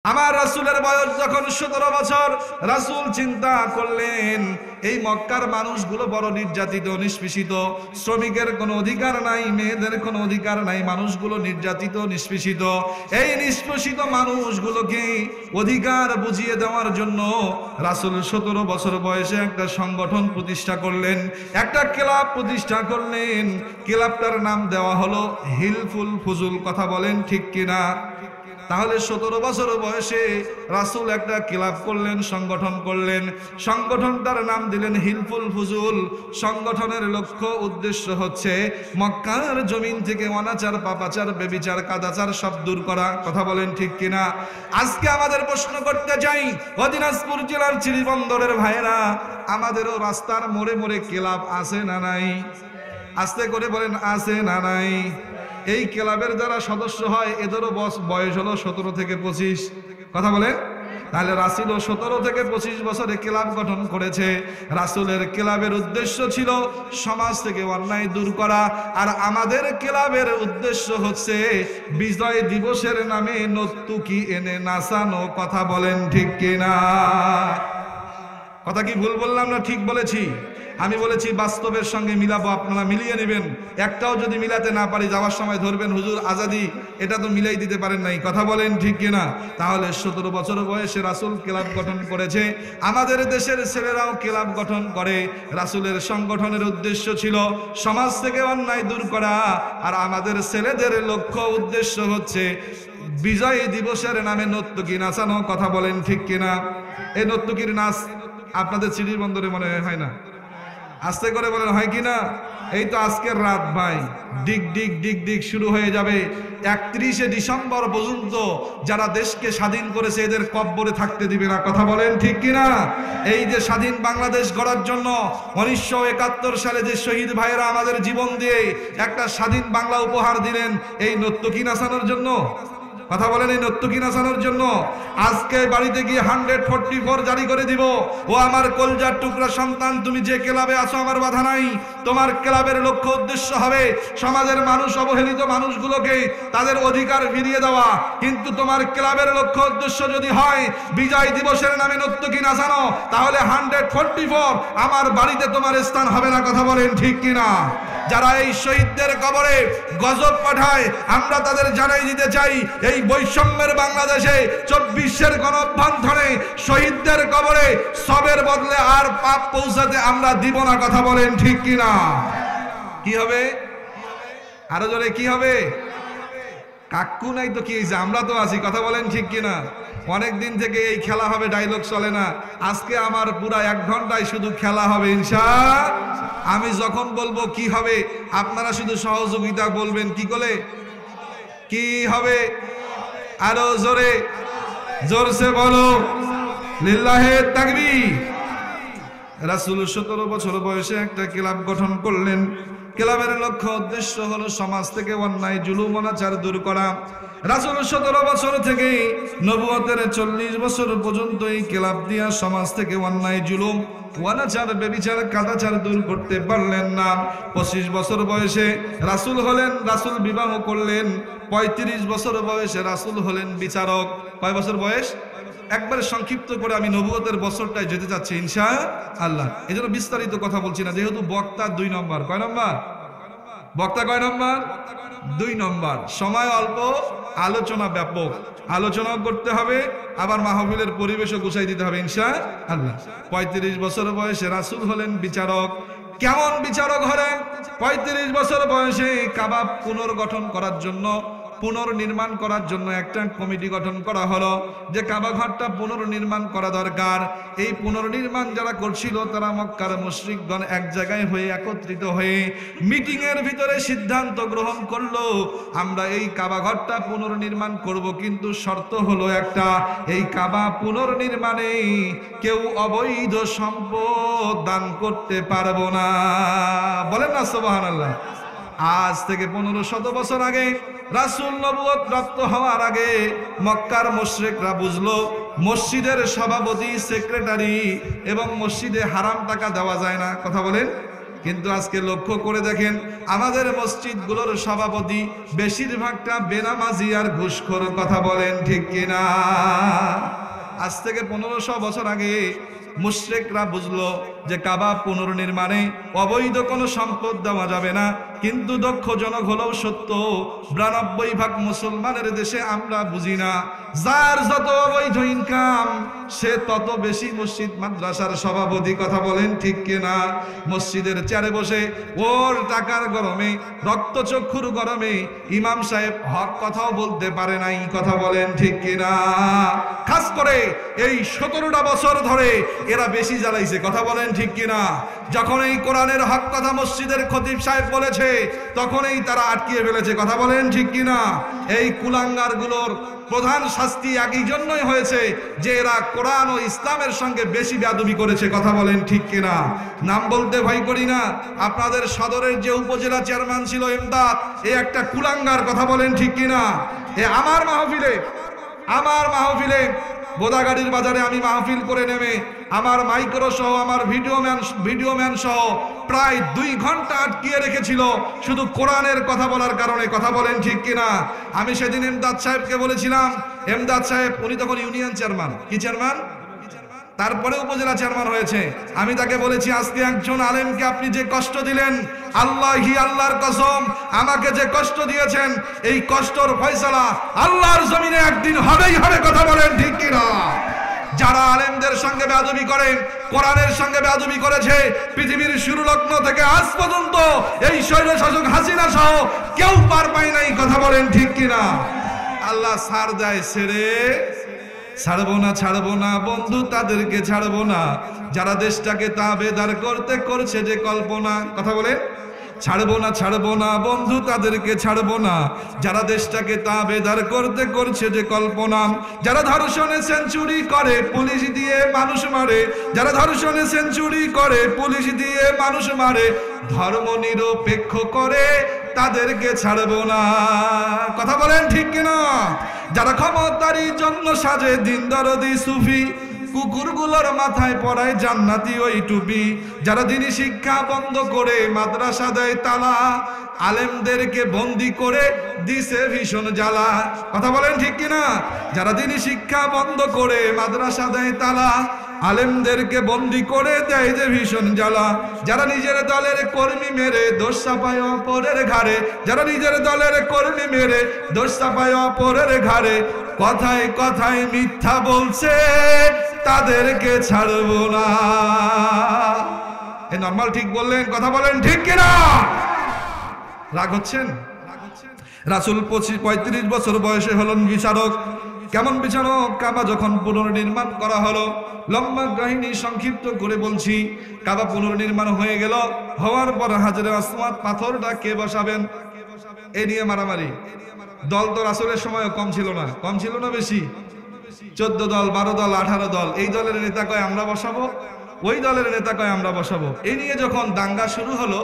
আমার রাসূলের বয়স যখন 17 বছর, রাসূল চিন্তা করলেন এই মক্কার মানুষগুলো বড় নির্যাতিত, নিষ্পেষিত, শ্রমিকের কোনো অধিকার নাই, মেয়েদের কোনো অধিকার নাই, মানুষগুলো নির্যাতিত, নিষ্পেষিত। এই নিষ্পেষিত মানুষগুলোকে অধিকার বুঝিয়ে দেওয়ার জন্য রাসূল 17 বছর বয়সে একটা সংগঠন প্রতিষ্ঠা করলেন, একটা ক্লাব প্রতিষ্ঠা করলেন। ক্লাবটার নাম দেওয়া হলো হিলফুল ফুজুল। কথা বলেন ঠিক কিনা? তাহলে 17 বছর বয়সে রাসূল একটা ক্লাব করলেন, সংগঠন করলেন। সংগঠনটার নাম দিলেন হিলফুল ফুজুল। সংগঠনের লক্ষ্য উদ্দেশ্য হচ্ছে মক্কার জমিন থেকে অনাচার, পাপাচার, বেবিচার, কাদাচার সব দূর করা। কথা বলেন ঠিক কিনা? আজকে আমাদের প্রশ্ন করতে চাই, দিনাজপুর জেলার চিরিবন্দরের ভাইরা, আমাদেরও রাস্তার মোড়ে মোড়ে ক্লাব আছে না নাই? আস্তে করে বলেন, আছে না নাই? এই ক্লাবের যারা সদস্য হয় এদেরও বয়স হলো 17 থেকে 25। কথা বলেন। তাহলে রাসূলও 17 থেকে 25 বছরে ক্লাব গঠন করেছে। রাসূলের ক্লাবের উদ্দেশ্য ছিল সমাজ থেকে অন্যায় দূর করা, আর আমাদের ক্লাবের উদ্দেশ্য হচ্ছে বিজয় দিবসের নামে নর্তকী এনে নাচানো। কথা বলেন ঠিক কিনা? কথা কি ভুল বললাম না ঠিক বলেছি? আমি বলেছি বাস্তবের সঙ্গে মিলাবো, আপনারা মিলিয়ে নেবেন। একটাও যদি মিলাতে না পারি যাওয়ার সময় ধরবেন, হুজুর আজাদি, এটা তো মিলাই দিতে পারেন নাই। কথা বলেন ঠিক কিনা? তাহলে 17 বছর বয়সে রাসূল ক্লাব গঠন করেছে। আমাদের দেশের ছেলেরাও ক্লাব গঠন করে। রাসূলের সংগঠনের উদ্দেশ্য ছিল সমাজ থেকে অন্যায় দূর করা, আর আমাদের ছেলেদের লক্ষ্য উদ্দেশ্য হচ্ছে বিজয় দিবসের নামে নর্তকী নাচানো। কথা বলেন ঠিক কিনা? এই নর্তকীর নাচ আপনাদের চিড়ির বন্দরে মনে হয় না? আস্তে করে বলেন, হয় কি না? এই তো আজকের রাত ভাই, ডিগ ডিগ ডিগ ডিগ শুরু হয়ে যাবে। 31শে ডিসেম্বর পর্যন্ত যারা দেশকে স্বাধীন করেছে এদের কব্বরে থাকতে দিবে না। কথা বলেন ঠিক কিনা? এই যে স্বাধীন বাংলাদেশ গড়ার জন্য 1971 সালে যে শহীদ ভাইয়েরা আমাদের জীবন দিয়ে একটা স্বাধীন বাংলা উপহার দিলেন, এই নর্তকী নাচানোর জন্য। কথা বলেন, এই নর্তকী নাচানোর জন্য। আজকে বাড়িতে গিয়ে 144 জারি করে দিব। ও আমার কলজার টুকরা সন্তান, তুমি যে ক্লাবে আছো আমার বাধা নাই। তোমার ক্লাবের লক্ষ্য উদ্দেশ্য হবে সমাজের মানুষ, অবহেলিত মানুষগুলোকে তাদের অধিকার ফিরিয়ে দেওয়া। কিন্তু তোমার ক্লাবের লক্ষ্য উদ্দেশ্য যদি হয় বিজয় দিবসের নামে নর্তকী নাচানো, তাহলে 144 আমার বাড়িতে তোমার স্থান হবে না। কথা বলেন ঠিক কিনা? যারা এই শহীদদের কবরে গজব পাঠায়, আমরা তাদের জানাই দিতে চাই, এই বৈষম্যের বাংলাদেশে 24-এর গণঅভ্যুত্থানে শহীদদের কবরে সবের বদলে আর পাপ পৌঁছাতে আমরা দিব না। কথা বলেন ঠিক কিনা? কি হবে? আরো জোরে কি হবে? কাকু নাই তো কি হয়েছে? আমরা তো আছি। কথা বলেন ঠিক কিনা? অনেক দিন থেকে এই খেলা হবে, ডায়লগ চলে না। আজকে আমার পুরা 1 ঘন্টায় শুধু খেলা হবে ইনশাআল্লাহ। আমি যখন বলবো কি হবে, আপনারা শুধু সহযোগিতা বলবেন। কি করে কি হবে? আরো জোরে, জোরসে বলো, লিল্লাহে তাকবীর। রাসূল 17 বছর বয়সে একটা ক্লাব গঠন করলেন। ক্লাবের লক্ষ্য উদ্দেশ্য হলো সমাজ থেকে অন্যায়, জুলুম, অনাচার দূর করা। রাসূল 17 বছর থেকে নবুয়তের 40 বছর পর্যন্ত এই ক্লাব দিয়া সমাজ থেকে অন্যায়, জুলুম, অনাচার, বেবিচার, কাদাচার দূর করতে পারলেন না। 25 বছর বয়সে রাসূল হলেন, রাসূল বিবাহ করলেন। 35 বছর বয়সে রাসূল হলেন বিচারক। কয় বছর বয়স? একবারে সংক্ষিপ্ত করে আমি নবুয়তের বছরটায় যেতে চাচ্ছি ইনশাআল্লাহ। এই জন্য বিস্তারিত কথা বলছি না, যেহেতু বক্তা 2 নম্বর। কয় নম্বর বক্তা? কয় নম্বর? 2 নম্বর। সময় অল্প, আলোচনা ব্যাপক। আলোচনাও করতে হবে, আবার মাহফিলের পরিবেশও গুছাই দিতে হবে ইনশাআল্লাহ। 35 বছর বয়সে রাসূল হলেন বিচারক। কেমন বিচারক হলেন? 35 বছর বয়সে কাবা পুনর্গঠন করার জন্য, পুনর্নির্মাণ করার জন্য একটা কমিটি গঠন করা হলো যে কাবা ঘরটা পুনর্নির্মাণ করা দরকার। এই পুনর্নির্মাণ যারা করছিল তারা মক্কার মুশরিকগণ এক জায়গায় হয়ে একত্রিত হয়ে মিটিং এর ভিতরে সিদ্ধান্ত গ্রহণ করলো, আমরা এই কাবা ঘরটা পুনর্নির্মাণ করব, কিন্তু শর্ত হলো একটা, এই কাবা পুনর্নির্মাণে কেউ অবৈধ সম্পদ দান করতে পারবো না। বলেন না সুবহানাল্লাহ। আজ থেকে 1500 বছর আগে রাসূল নবুয়ত প্রাপ্ত হওয়ার আগে মক্কার মুশরিকরা বুঝলো মসজিদের সভাপতি, সেক্রেটারি এবং মসজিদে হারাম টাকা দেওয়া যায় না। কথা বলেন, কিন্তু আজকে লক্ষ্য করে দেখেন আমাদের মসজিদগুলোর সভাপতি বেশিরভাগটা বেনামাজি আর ঘুষখোর। কথা বলেন ঠিক কিনা? আজ থেকে 1500 বছর আগে মুশরিকরা বুঝলো যে কাবা পুনর্নির্মাণে অবৈধ কোনো সম্পদ দেওয়া যাবে না, কিন্তু দক্ষ জনক হলেও সত্য 92% মুসলমানের দেশে আমরা বুঝি না। যার যত অবৈধ ইনকাম সে তত বেশি মসজিদ মাদ্রাসার সভাপতি। কথা বলেন ঠিক কিনা? মসজিদের চেয়ারে বসে ওর টাকার গরমে রক্তচক্ষুর গরমে ইমাম সাহেব হক কথাও বলতে পারে নাই। কথা বলেন ঠিক কিনা? খাস করে এই 17টা বছর ধরে এরা বেশি জ্বালাইছে। কথা বলেন ঠিক কিনা? যখন এই কোরআনের হক কথা মসজিদের খতিব সাহেব বলেছে তখনই তারা আটকিয়ে ফেলেছে। কথা বলেন ঠিক কিনা? এই কুলাঙ্গার গুলোর প্রধান শাস্তি একই জন্যই হয়েছে যে এরা কোরআন ও ইসলামের সঙ্গে বেশি বেয়াদবি করেছে। কথা বলেন ঠিক কিনা? নাম বলতে ভয় করি না। আপনাদের সদরের যে উপজেলা চেয়ারম্যান ছিল এমদাদ, এ একটা কুলাঙ্গার। কথা বলেন ঠিক কিনা? এ আমার মাহফিলে বোদাগাড়ির বাজারে আমি মাহফিল করে নেমে আমার মাইক্রো সহ আমার ভিডিও ম্যান সহ প্রায় 2 ঘন্টা আটকিয়ে রেখেছিল শুধু কোরআনের কথা বলার কারণে। কথা বলেন ঠিক কিনা? আমি সেদিন এমদাদ সাহেবকে বলেছিলাম, এমদাদ সাহেব উনি তখন ইউনিয়ন চেয়ারম্যান, কি চেয়ারম্যান, তারপরে উপজেলা চেয়ারম্যান হয়েছে। আমি তাকে বলেছি আজকে একজন আলেমকে আপনি যে কষ্ট দিলেন, আল্লাহর কসম আমাকে যে কষ্ট দিয়েছেন এই কষ্টর ফয়সালা আল্লাহর জমিনে একদিন হবেই হবে। কথা বলেন ঠিক কিনা? যারা আলেমদের সঙ্গে বেয়াদবি করেন, কোরআনের সঙ্গে বেয়াদবি করেছে, পৃথিবীর শুরু লগ্ন থেকে আজ পর্যন্ত এই স্বৈরশাসক হাসিনা সহ কেউ পার পায় নাই। কথা বলেন ঠিক কিনা? আল্লাহ ছাড় দেয় ছেড়ে ছাড়বো না বন্ধু, তাদেরকে ছাড়বো না যারা দেশটাকে তাবেদার করছে যে কল্পনা। কথা বলে ছাড়বো না বন্ধু, তাদেরকে ছাড়বো না যারা দেশটাকে তাবেদার করছে যে কল্পনা। যারা ধর্ষণে সেঞ্চুরি করে পুলিশ দিয়ে মানুষ মারে, যারা ধর্ষণে সেঞ্চুরি করে পুলিশ দিয়ে মানুষ মারে, ধর্ম নিরপেক্ষ করে তাদেরকে ছাড়বো না। কথা বলেন ঠিক কিনা? যারা ক্ষমতারই জন্য সাজে দিন দরদি সুফি, কুকুরগুলোর মাথায় পড়ায় জান্নাতি ওই টুপি, যারা দিনী শিক্ষা বন্ধ করে মাদ্রাসা দেয় তালা, আলেমদেরকে বন্দি করে দিছে ভীষণ জ্বালা। কথা বলেন ঠিক কিনা? যারা দিনী শিক্ষা বন্ধ করে মাদ্রাসা দেয় তালা, আলেমদেরকে বন্দি করে দেয় যে ভীষণ জ্বালা। যারা নিজের দলের কর্মী মেরে দোষ চাপায় অপরের ঘাড়ে, যারা নিজের দলের কর্মী মেরে দোষ চাপায় অপরের ঘাড়ে, কথায় কথায় মিথ্যা বলছে তাদেরকে ছাড়বো না। এ নরমাল ঠিক বললেন? কথা বলেন ঠিক কিনা? রাগ হচ্ছেন? রাসূল 35 বছর বয়সে হলেন বিচারক। কেমন বিচারক? কাবা যখন পুনর্নির্মাণ করা হলো, লম্বা কাহিনী সংক্ষিপ্ত করে বলছি। কাবা পুনর্নির্মাণ হয়ে গেল, হওয়ার পর হাজরে আসওয়াদ পাথরটা কে বসাবেন এ নিয়ে মারামারি। দল তো রাসূলের সময় কম ছিল না বেশি, 14 দল 12 দল 18 দল। এই দলের নেতা কয় আমরা বসাবো, ওই দলের নেতা কয় আমরা বসাবো। এই নিয়ে যখন দাঙ্গা শুরু হলো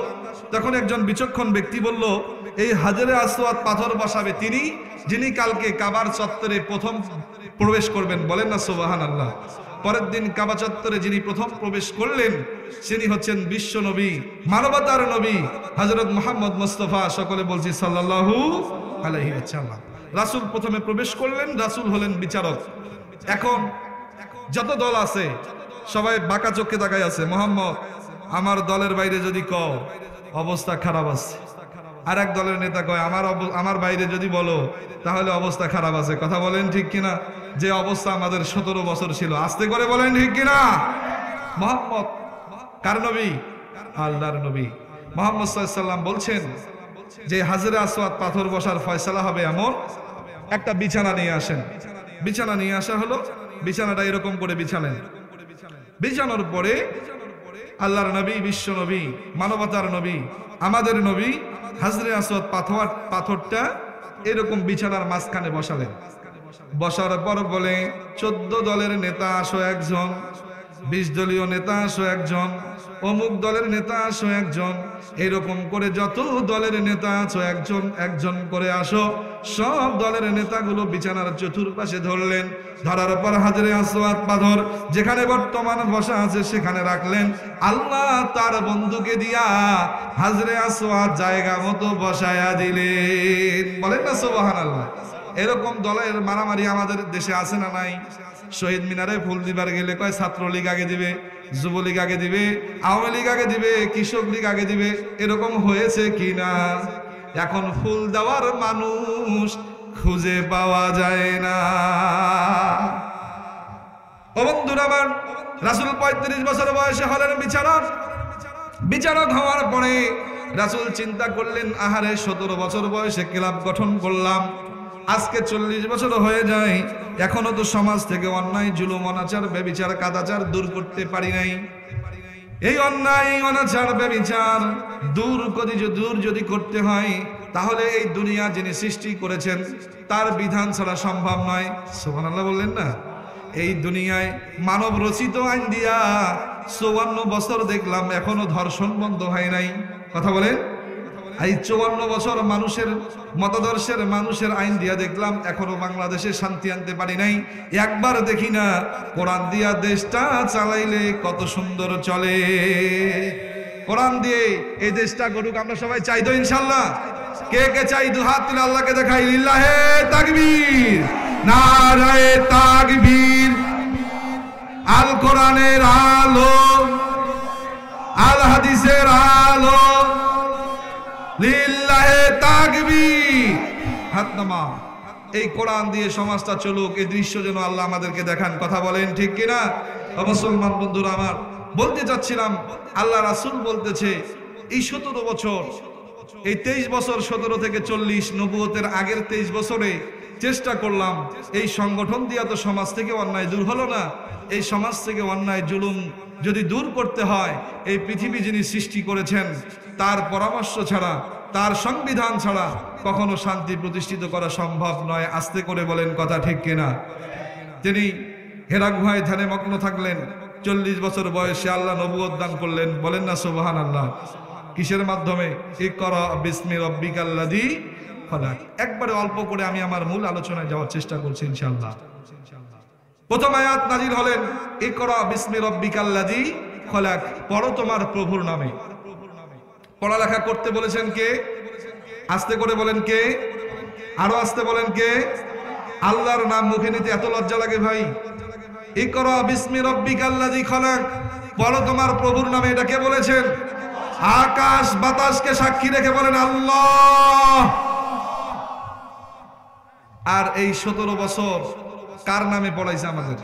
তখন একজন বিচক্ষণ ব্যক্তি বলল, এই হাজরে আসওয়াদ পাথর বসাবে তিনি যিনি কালকে কাবার চত্বরে প্রথম প্রবেশ করবেন। বলেন না সুবহানাল্লাহ। পরের দিন কাবা চত্বরে যিনি প্রথম প্রবেশ করলেন তিনি হচ্ছেন বিশ্ব নবী, মানবতার নবী হযরত মুহাম্মদ মুস্তাফা। সকলে বলছি সাল্লাল্লাহু আলাইহি ওয়াসাল্লাম। রাসূল প্রথমে প্রবেশ করলেন, রাসূল হলেন বিচারক। এখন যত দল আছে সবাই বাঁকা চোখে তাকায় আছে। মুহাম্মদ আমার দলের বাইরে যদি কও অবস্থা খারাপ আছে, আর এক দলের নেতা কয় আমার বাইরে যদি বলো তাহলে অবস্থা খারাপ আছে। কথা বলেন ঠিক কিনা? যে অবস্থা আমাদের 17 বছর ছিল। আস্তে করে বলেন ঠিক কিনা? মুহাম্মদ কার নবী? আল্লাহর নবী। মুহাম্মদ সাল্লাল্লাহু আলাইহি ওয়াসাল্লাম বলছেন যে হাজরে আসওয়াদ পাথর বসার ফয়সালা হবে এমন একটা বিছানা নিয়ে আসেন। বিছানা নিয়ে আসা হলো, বিছানাটা এরকম করে বিছালেন। বিছানোর পরে আল্লাহর নবী, বিশ্ব নবী, মানবতার নবী, আমাদের নবী হাজরে আসওয়াদ পাথরটা এরকম বিছানার মাঝখানে বসালেন। বসার পর বলে 14 দলের নেতা আসো একজন, 20 দলীয় নেতা আসো একজন, অমুক দলের নেতা আসো একজন, এরকম করে যত দলের নেতা আছো একজন একজন করে আসো। সব দলের নেতাগুলো বিছানার চতুর্পাশে ধরলেন, ধরার পর হাজরে আসওয়াদ পাথর যেখানে বর্তমান বসা আছে সেখানে রাখলেন। আল্লাহ তার বন্ধুকে দিয়া হাজরে আসওয়াদ জায়গা মতো বসায়া দিলেন। বলেন না সুবহানাল্লাহ। এরকম দলের মারামারি আমাদের দেশে আছে না নাই? শহীদ মিনারে ফুল দিবার গেলে কয় ছাত্রলীগ আগে দিবে, যুবলীগ আগে দিবে, আওয়ামী লীগ আগে দিবে, কৃষক লীগ আগে দিবে। এরকম হয়েছে কিনা? এখন ফুল দেওয়ার মানুষ খুঁজে পাওয়া যায় না। ও বন্ধুরা আমার, রাসূল ৩৫ বছর বয়সে হলেন বিচারক হওয়ার পরে রাসূল চিন্তা করলেন, আহারে ১৭ বছর বয়সে ক্লাব গঠন করলাম, আজকে ৪০ বছর হয়ে যায়, এখনো তো সমাজ থেকে অন্যায়, জুলুম, অনাচার, ব্যভিচার, কাদাচার দূর করতে পারি নাই। এই অন্যায়, অনাচার, ব্যভিচার দূর যদি করতে হয় তাহলে এই দুনিয়া যিনি সৃষ্টি করেছেন তার বিধান ছাড়া সম্ভব নয়। সুবহানাল্লাহ বললেন না? এই দুনিয়ায় মানব রচিত আইন দিয়া ৫৪ বছর দেখলাম এখনো ধর্ষণ বন্ধ হয় নাই। কথা বলেন। এই ৫৪ বছর মানুষের মতাদর্শের মানুষের আইন দিয়া দেখলাম এখনো বাংলাদেশে শান্তি আনতে পারি নাই। একবার দেখি না কোরআন দিয়া দেশটা চালাইলে কত সুন্দর চলে। কোরআন দিয়ে এই দেশটা গড়ুক আমরা সবাই চাই তো ইনশাআল্লাহ? কে কে চাই? দু হাত তুলে আল্লাহকে দেখাই। লিল্লাহে তাকবীর, নারায়ে তাকবীর। আল কোরআনের আলো, আল হাদিসের আলো, লিল্লাহে তাকবীর। হাত নামা। এই কোরআন দিয়ে সমাজটা চলুক, এই দৃশ্য যেন আল্লাহ আমাদেরকে দেখান। কথা বলেন ঠিক কিনা? মুসলমান বন্ধুরা আমার, বলতে চাচ্ছিলাম আল্লাহ রাসূল বলতেছে এই ১৭ বছর, এই ২৩ বছর, ১৭ থেকে ৪০, নবুয়তের আগের ২৩ বছরে চেষ্টা করলাম এই সংগঠন দিয়া তো সমাজ থেকে অন্যায় দূর হলো না। এই সমাজ থেকে অন্যায়, জুলুম যদি দূর করতে হয়, এই পৃথিবী যিনি সৃষ্টি করেছেন তার পরামর্শ ছাড়া, তার সংবিধান ছাড়া কখনো শান্তি প্রতিষ্ঠিত করা সম্ভব নয়। আস্তে করে বলেন কথা ঠিক কিনা? তিনি হেরা গুহায় ধ্যানে মগ্ন থাকলেন। ৪০ বছর বয়সে আল্লাহ নবুয়ত দান করলেন। বলেন না সুবহানাল্লাহ। কিসের মাধ্যমে? ইকরা বিসমি রাব্বিকাল্লাযী খলাক। একবারে অল্প করে আমি আমার মূল আলোচনায় যাওয়ার চেষ্টা করছি ইনশাআল্লাহ। প্রথম আয়াত নাজিল হলেন ইকরা বিসমি রাব্বিকাল্লাযী খলাক, পড়ো তোমার প্রভুর নামে। পড়ালেখা করতে বলেছেন কে? আস্তে করে বলেন কে? আরো আস্তে বলেন কে? আল্লাহর নাম মুখে নিতে এত লজ্জা লাগে ভাই? ইকরা বিসমি রাব্বিকাল্লাযী খলাক, পড়ো তোমার প্রভুর নামে। এটা কে বলেছেন? আকাশ বাতাসকে সাক্ষী রেখে বলেন আল্লাহ। আর এই ১৭ বছর কার নামে পড়াইছে আমাদের?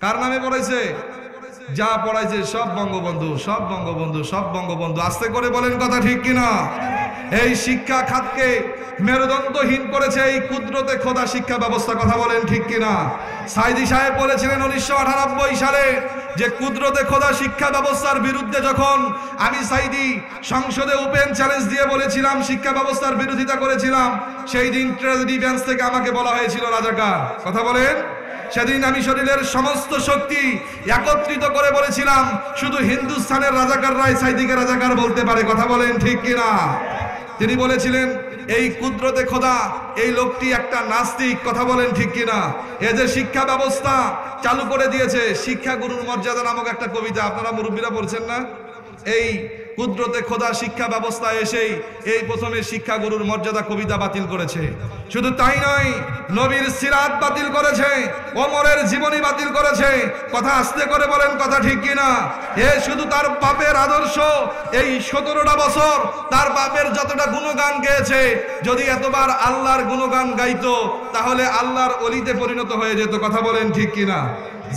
কার নামে পড়াইছে? যা পড়াইছে সব বঙ্গবন্ধু, সব বঙ্গবন্ধু, সব বঙ্গবন্ধু। আস্তে করে বলেন কথা ঠিক কিনা? এই শিক্ষা খাতকে মেরুদণ্ডহীন করেছে এই কুদরতে খোদা শিক্ষা ব্যবস্থা। কথা বলেন ঠিক কিনা? সাইদি সাহেব বলেছিলেন ১৯৯৮ সালে যে কুদরতে খোদা শিক্ষা ব্যবস্থার বিরুদ্ধে যখন আমি সাইদি সংসদে ওপেন চ্যালেঞ্জ দিয়ে বলেছিলাম, শিক্ষা ব্যবস্থার বিরোধিতা করেছিলাম, সেই দিন ট্রেজেডি বেঞ্চ থেকে আমাকে বলা হয়েছিল রাজাকার। কথা বলেন। সেদিন আমি শরীরের সমস্ত শক্তি একত্রিত করে বলেছিলাম শুধু হিন্দুস্তানের রাজাকাররাই সাইদিকে রাজাকার বলতে পারে। কথা বলেন ঠিক কিনা? তিনি বলেছিলেন এই কুদরতে খোদা এই লোকটি একটা নাস্তিক। কথা বলেন ঠিক কিনা? এই যে শিক্ষা ব্যবস্থা চালু করে দিয়েছে, শিক্ষা গুরুর মর্যাদা নামক একটা কবিতা আপনারা মুরব্বীরা পড়ছেন না? এই কুদরতে খোদা শিক্ষা ব্যবস্থা এসেই এই প্রথমে শিক্ষা গুরুর মর্যাদা কবিতা বাতিল করেছে। শুধু তাই নয়, নবীর সিরাত বাতিল করেছে, ওমরের জীবনী বাতিল করেছে। কথা আস্তে করে বলেন কথা ঠিক কিনা? এ শুধু তার বাপের আদর্শ, এই ১৭টা বছর তার বাপের যতটা গুণগান গেয়েছে, যদি এতবার আল্লাহর গুণগান গাইতো তাহলে আল্লাহর অলিতে পরিণত হয়ে যেত। কথা বলেন ঠিক কিনা?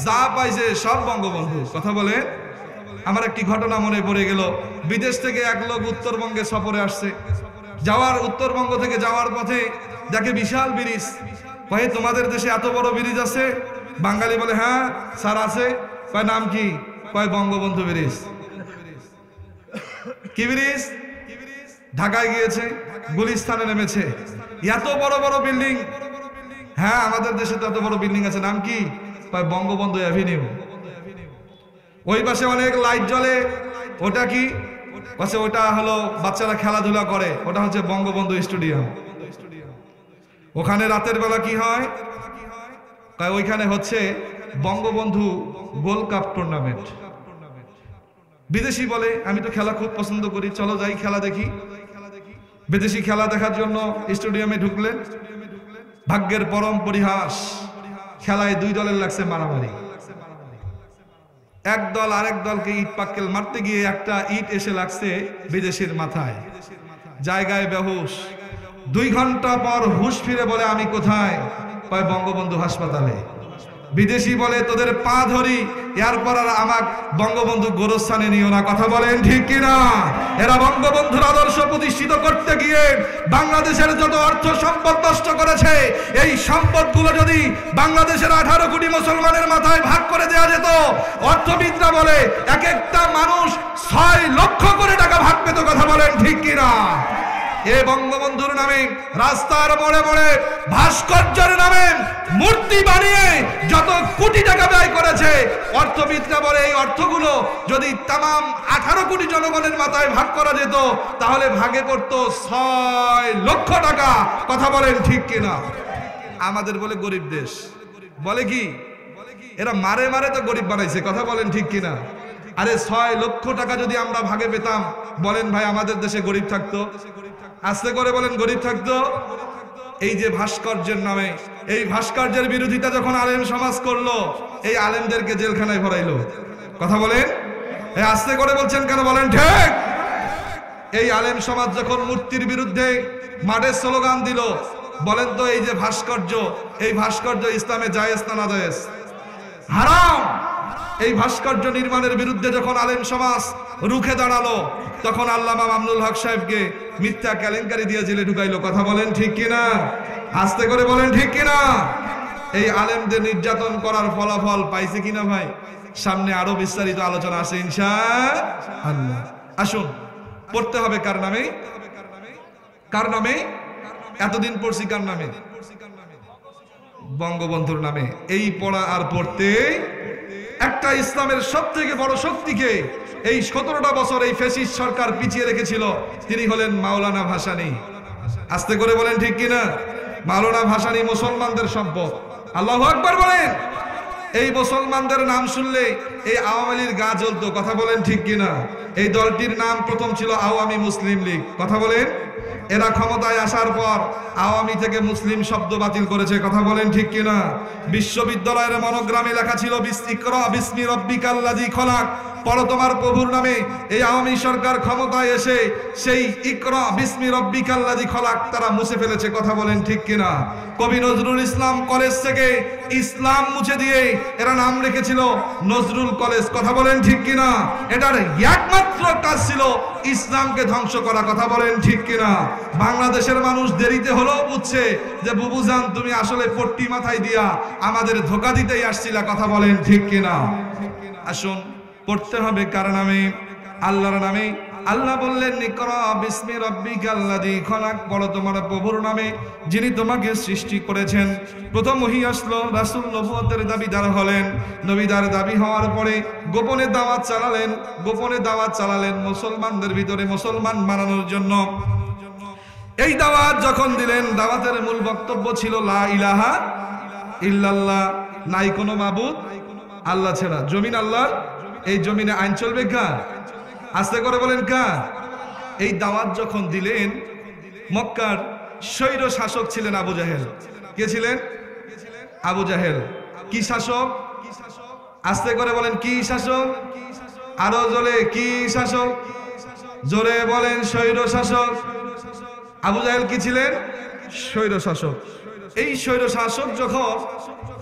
যা পাইছে সব বঙ্গবন্ধু। কথা বলেন। আমার একটি ঘটনা মনে পড়ে গেল। বিদেশ থেকে এক লোক উত্তরবঙ্গে সফরে আসছে। উত্তরবঙ্গ থেকে যাওয়ার পথে দেখে বিশাল ব্রিজ। কয়ে তোমাদের দেশে এত বড় ব্রিজ আছে? বাঙালি বলে হ্যাঁ স্যার আছে। কয় নাম কি? কয় বঙ্গবন্ধু ব্রিজ। কি ব্রিজ? ঢাকায় গিয়েছে, গুলিস্তানে নেমেছে। এত বড় বড় বিল্ডিং। হ্যাঁ আমাদের দেশে তো এত বড় বিল্ডিং আছে। নাম কি? কয় বঙ্গবন্ধু অ্যাভিনিউ। ওই পাশে অনেক লাইট জ্বলে। ওটা কি? ওটা হলো বাচ্চারা খেলাধুলা করে, ওটা হচ্ছে বঙ্গবন্ধু স্টেডিয়াম। ওখানে রাতের বেলা কি হয়? ওইখানে হচ্ছে বঙ্গবন্ধু গোল্ড কাপ টুর্নামেন্ট। বিদেশি বলে আমি তো খেলা খুব পছন্দ করি, চলো যাই খেলা দেখি। বিদেশি খেলা দেখার জন্য স্টেডিয়ামে ঢুকলেন, ভাগ্যের পরম পরিহাস, খেলায় দুই দলের লাগছে মারামারি। এক দল আরেক দলকে ইট পাক্কেল মারতে গিয়ে একটা ইট এসে লাগছে বিদেশির মাথায়, জায়গায় বেহুশ। 2 ঘন্টা পর হুশ ফিরে বলে আমি কোথায়? কয় বঙ্গবন্ধু হাসপাতালে। বিদেশি বলে তোদের পা ধরি, এরপর আর আমাক বঙ্গবন্ধু গোরস্থানে নিও না। কথা বলেন ঠিক কিনা? এরা বঙ্গবন্ধুর আদর্শ প্রতিষ্ঠিত করতে গিয়ে বাংলাদেশের যত অর্থ সম্পদ নষ্ট করেছে, এই সম্পদগুলো যদি বাংলাদেশের 18 কোটি মুসলমানের মাথায় ভাগ করে দেওয়া যেত, অর্থবিদরা বলে এক একটা মানুষ 6 লক্ষ করে টাকা ভাগ পেত। কথা বলেন ঠিক কিনা? এ বঙ্গবন্ধুর নামে রাস্তার মোড়ে মোড়ে ভাস্কর্যের নামে মূর্তি বানিয়ে যত কোটি টাকা ব্যয় করেছে, অর্থবিদরা বলে এই অর্থগুলো যদি তাম 18 কোটি জনগণের মাথায় ভাগ করা যেত, তাহলে ভাগে পড়তো 6 লক্ষ টাকা। কথা বলেন ঠিক কিনা? আমাদের বলে গরিব দেশ, বলে কি এরা মারে মারে তো গরিব বানাইছে। কথা বলেন ঠিক কিনা? আরে 6 লক্ষ টাকা যদি আমরা ভাগে পেতাম, বলেন ভাই আমাদের দেশে গরিব থাকতো? আস্তে করে বলেন গরিব থাকতো? এই যে ভাস্কর্যের নামে, এই ভাস্কর্যের বিরোধিতা যখন আলেম সমাজ করলো, এই আলেমদেরকে জেলখানায় ভরাইলো। কথা বলেন, এই আস্তে করে বলছেন কেন? বলেন ঠিক। এই আলেম সমাজ যখন মূর্তির বিরুদ্ধে মাঠে স্লোগান দিল, বলেন তো এই যে ভাস্কর্য, এই ভাস্কর্য ইসলামে জায়েজ না নাজায়েজ? হারাম। এই ভাস্কর্য নির্মাণের বিরুদ্ধে যখন আলেম সমাজ রুখে দাঁড়ালো, তখন আল্লামা মামুনুল হক সাহেবকে মিথ্যা কেলেঙ্কারি দিয়ে জেলে ঢুকাইলো। কথা বলেন ঠিক কিনা? আস্তে করে বলেন ঠিক কিনা? এই আলেমদের নির্যাতন করার ফলাফল পাইছে কিনা ভাই? সামনে আরো বিস্তারিত আলোচনা আছে ইনশাআল্লাহ। আসুন, পড়তে হবে কার নামে? কার নামে? এতদিন পড়ছি কার নামে? বঙ্গবন্ধুর নামে। এই পড়া আর পড়তে একটা ইসলামের সবথেকে বড় শক্তিকে এই 17টা বছর এই ফ্যাসিস্ট সরকার পিছিয়ে রেখেছিল, তিনি হলেন মাওলানা ভাসানী। আস্তে করে বলেন ঠিক কিনা? মাওলানা ভাসানী মুসলমানদের সম্পদ। আল্লাহু আকবার বলেন। এই মুসলমানদের নাম শুনলে এই আওয়ামী লীগের গা জ্বলতো। কথা বলেন ঠিক কিনা? এই দলটির নাম প্রথম ছিল আওয়ামী মুসলিম লীগ। কথা বলেন। এরা ক্ষমতায় আসার পর আওয়ামী থেকে মুসলিম শব্দ বাতিল করেছে। কথা বলেন ঠিক কিনা? বিশ্ববিদ্যালয়ের মনোগ্রামে লেখা ছিল ইকরা বিসমি রাব্বিকাল্লাযী খলাক, পড়ো তোমার প্রভুর নামে। এই আওয়ামী সরকার ক্ষমতায় এসে সেই ইকরা বিসমি রাব্বিকাল্লাযী খলাক তারা মুছে ফেলেছে। কথা বলেন ঠিক কিনা? কবি নজরুল ইসলাম কলেজ থেকে ইসলাম মুছে দিয়ে এরা নাম রেখেছিল নজরুল কলেজ। কথা বলেন ঠিক কিনা? এটার একমাত্র কাজ ছিল ইসলামকে ধ্বংস করা। কথা বলেন ঠিক কিনা? বাংলাদেশের মানুষ দেরিতে হলেও বুঝছে যে বুবুজান তুমি আসলে পট্টি মাথায় দিয়া আমাদের ধোঁকা দিতেই আসছিলা। কথা বলেন ঠিক কিনা? আসুন, পড়তে হবে কার নামে? আল্লাহর নামে। আল্লাহ বললেন ইকরা বিসমি রাব্বিকাল্লাযী খলাক, পড়ো তোমার প্রভুর নামে যিনি তোমাকে সৃষ্টি করেছেন। প্রথম ওহী আসলো, রাসূল নবুয়তের দাবিদার হলেন। নবীদার দাবি হওয়ার পরে গোপনে দাওয়াত চালালেন। গোপনে দাওয়াত চালালেন মুসলমানদের ভিতরে মুসলমান বানানোর জন্য। এই দাওয়াত যখন দিলেন, দাওয়াতের মূল বক্তব্য ছিল লা ইলাহা ইল্লাল্লাহ, নাই কোনো মাবুদ আল্লাহ ছাড়া। জমিন আল্লাহর, এই জমিনে আইন চলবে কার? আস্তে করে বলেন কার? এই দাওয়াত যখন দিলেন, মক্কার স্বৈর শাসক ছিলেন আবু জাহেল। কে ছিলেন? আবু জাহেল। কি শাসক? আস্তে করে বলেন কি শাসক? আরো জোরে কি শাসক? জোরে বলেন স্বৈর শাসক। আবু জাহেল কি ছিলেন? স্বৈর শাসক। এই স্বৈর শাসক যখন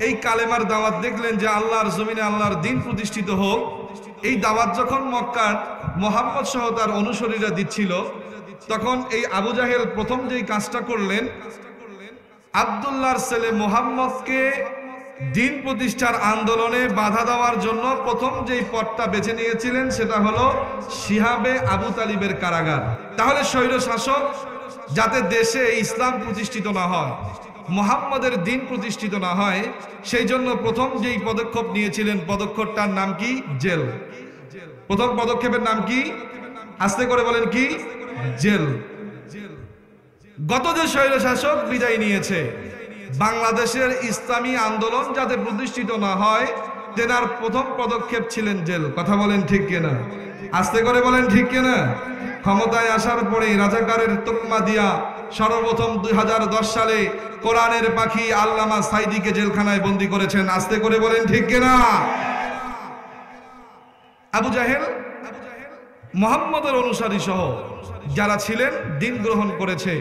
এই কালেমার দাওয়াত দেখলেন যে আল্লাহর জমিনে আল্লাহর দিন প্রতিষ্ঠিত হোক, এই দাওয়াত যখন মক্কার মুহাম্মদ সহ তার অনুসারীরা দিচ্ছিল, তখন এই আবু জাহেল প্রথম যেই কাজটা করলেন, আব্দুল্লাহর ছেলে মুহাম্মদকে দিন প্রতিষ্ঠার আন্দোলনে বাধা দেওয়ার জন্য প্রথম যেই পথটা বেছে নিয়েছিলেন সেটা হলো শিহাবে আবু তালিবের কারাগার। তাহলে স্বৈর শাসক যাতে দেশে ইসলাম প্রতিষ্ঠিত না হয়, মুহাম্মদের দিন প্রতিষ্ঠিত না হয়, সেই জন্য প্রথম যেই পদক্ষেপ নিয়েছিলেন, পদক্ষেপটার নাম কি? জেল। প্রথম পদক্ষেপের নাম কি? আস্তে করে বলেন কি? জেল। গত যে স্বৈরশাসক বিদায় নিয়েছে, বাংলাদেশের ইসলামী আন্দোলন যাতে প্রতিষ্ঠিত না হয়, তেনার প্রথম পদক্ষেপ ছিলেন জেল। কথা বলেন ঠিক কিনা? আস্তে করে বলেন ঠিক কিনা? ক্ষমতায় আসার পরে রাজাকারের তকমা দিয়া সর্বপ্রথম 2010 সালে কোরআনের পাখি আল্লামা সাইদিকে জেলখানায় বন্দী করেছেন। আস্তে করে বলেন ঠিক কিনা? আবু জাহেল মুহাম্মদের অনুসারী সহ যারা ছিলেন, দিন গ্রহণ করেছে,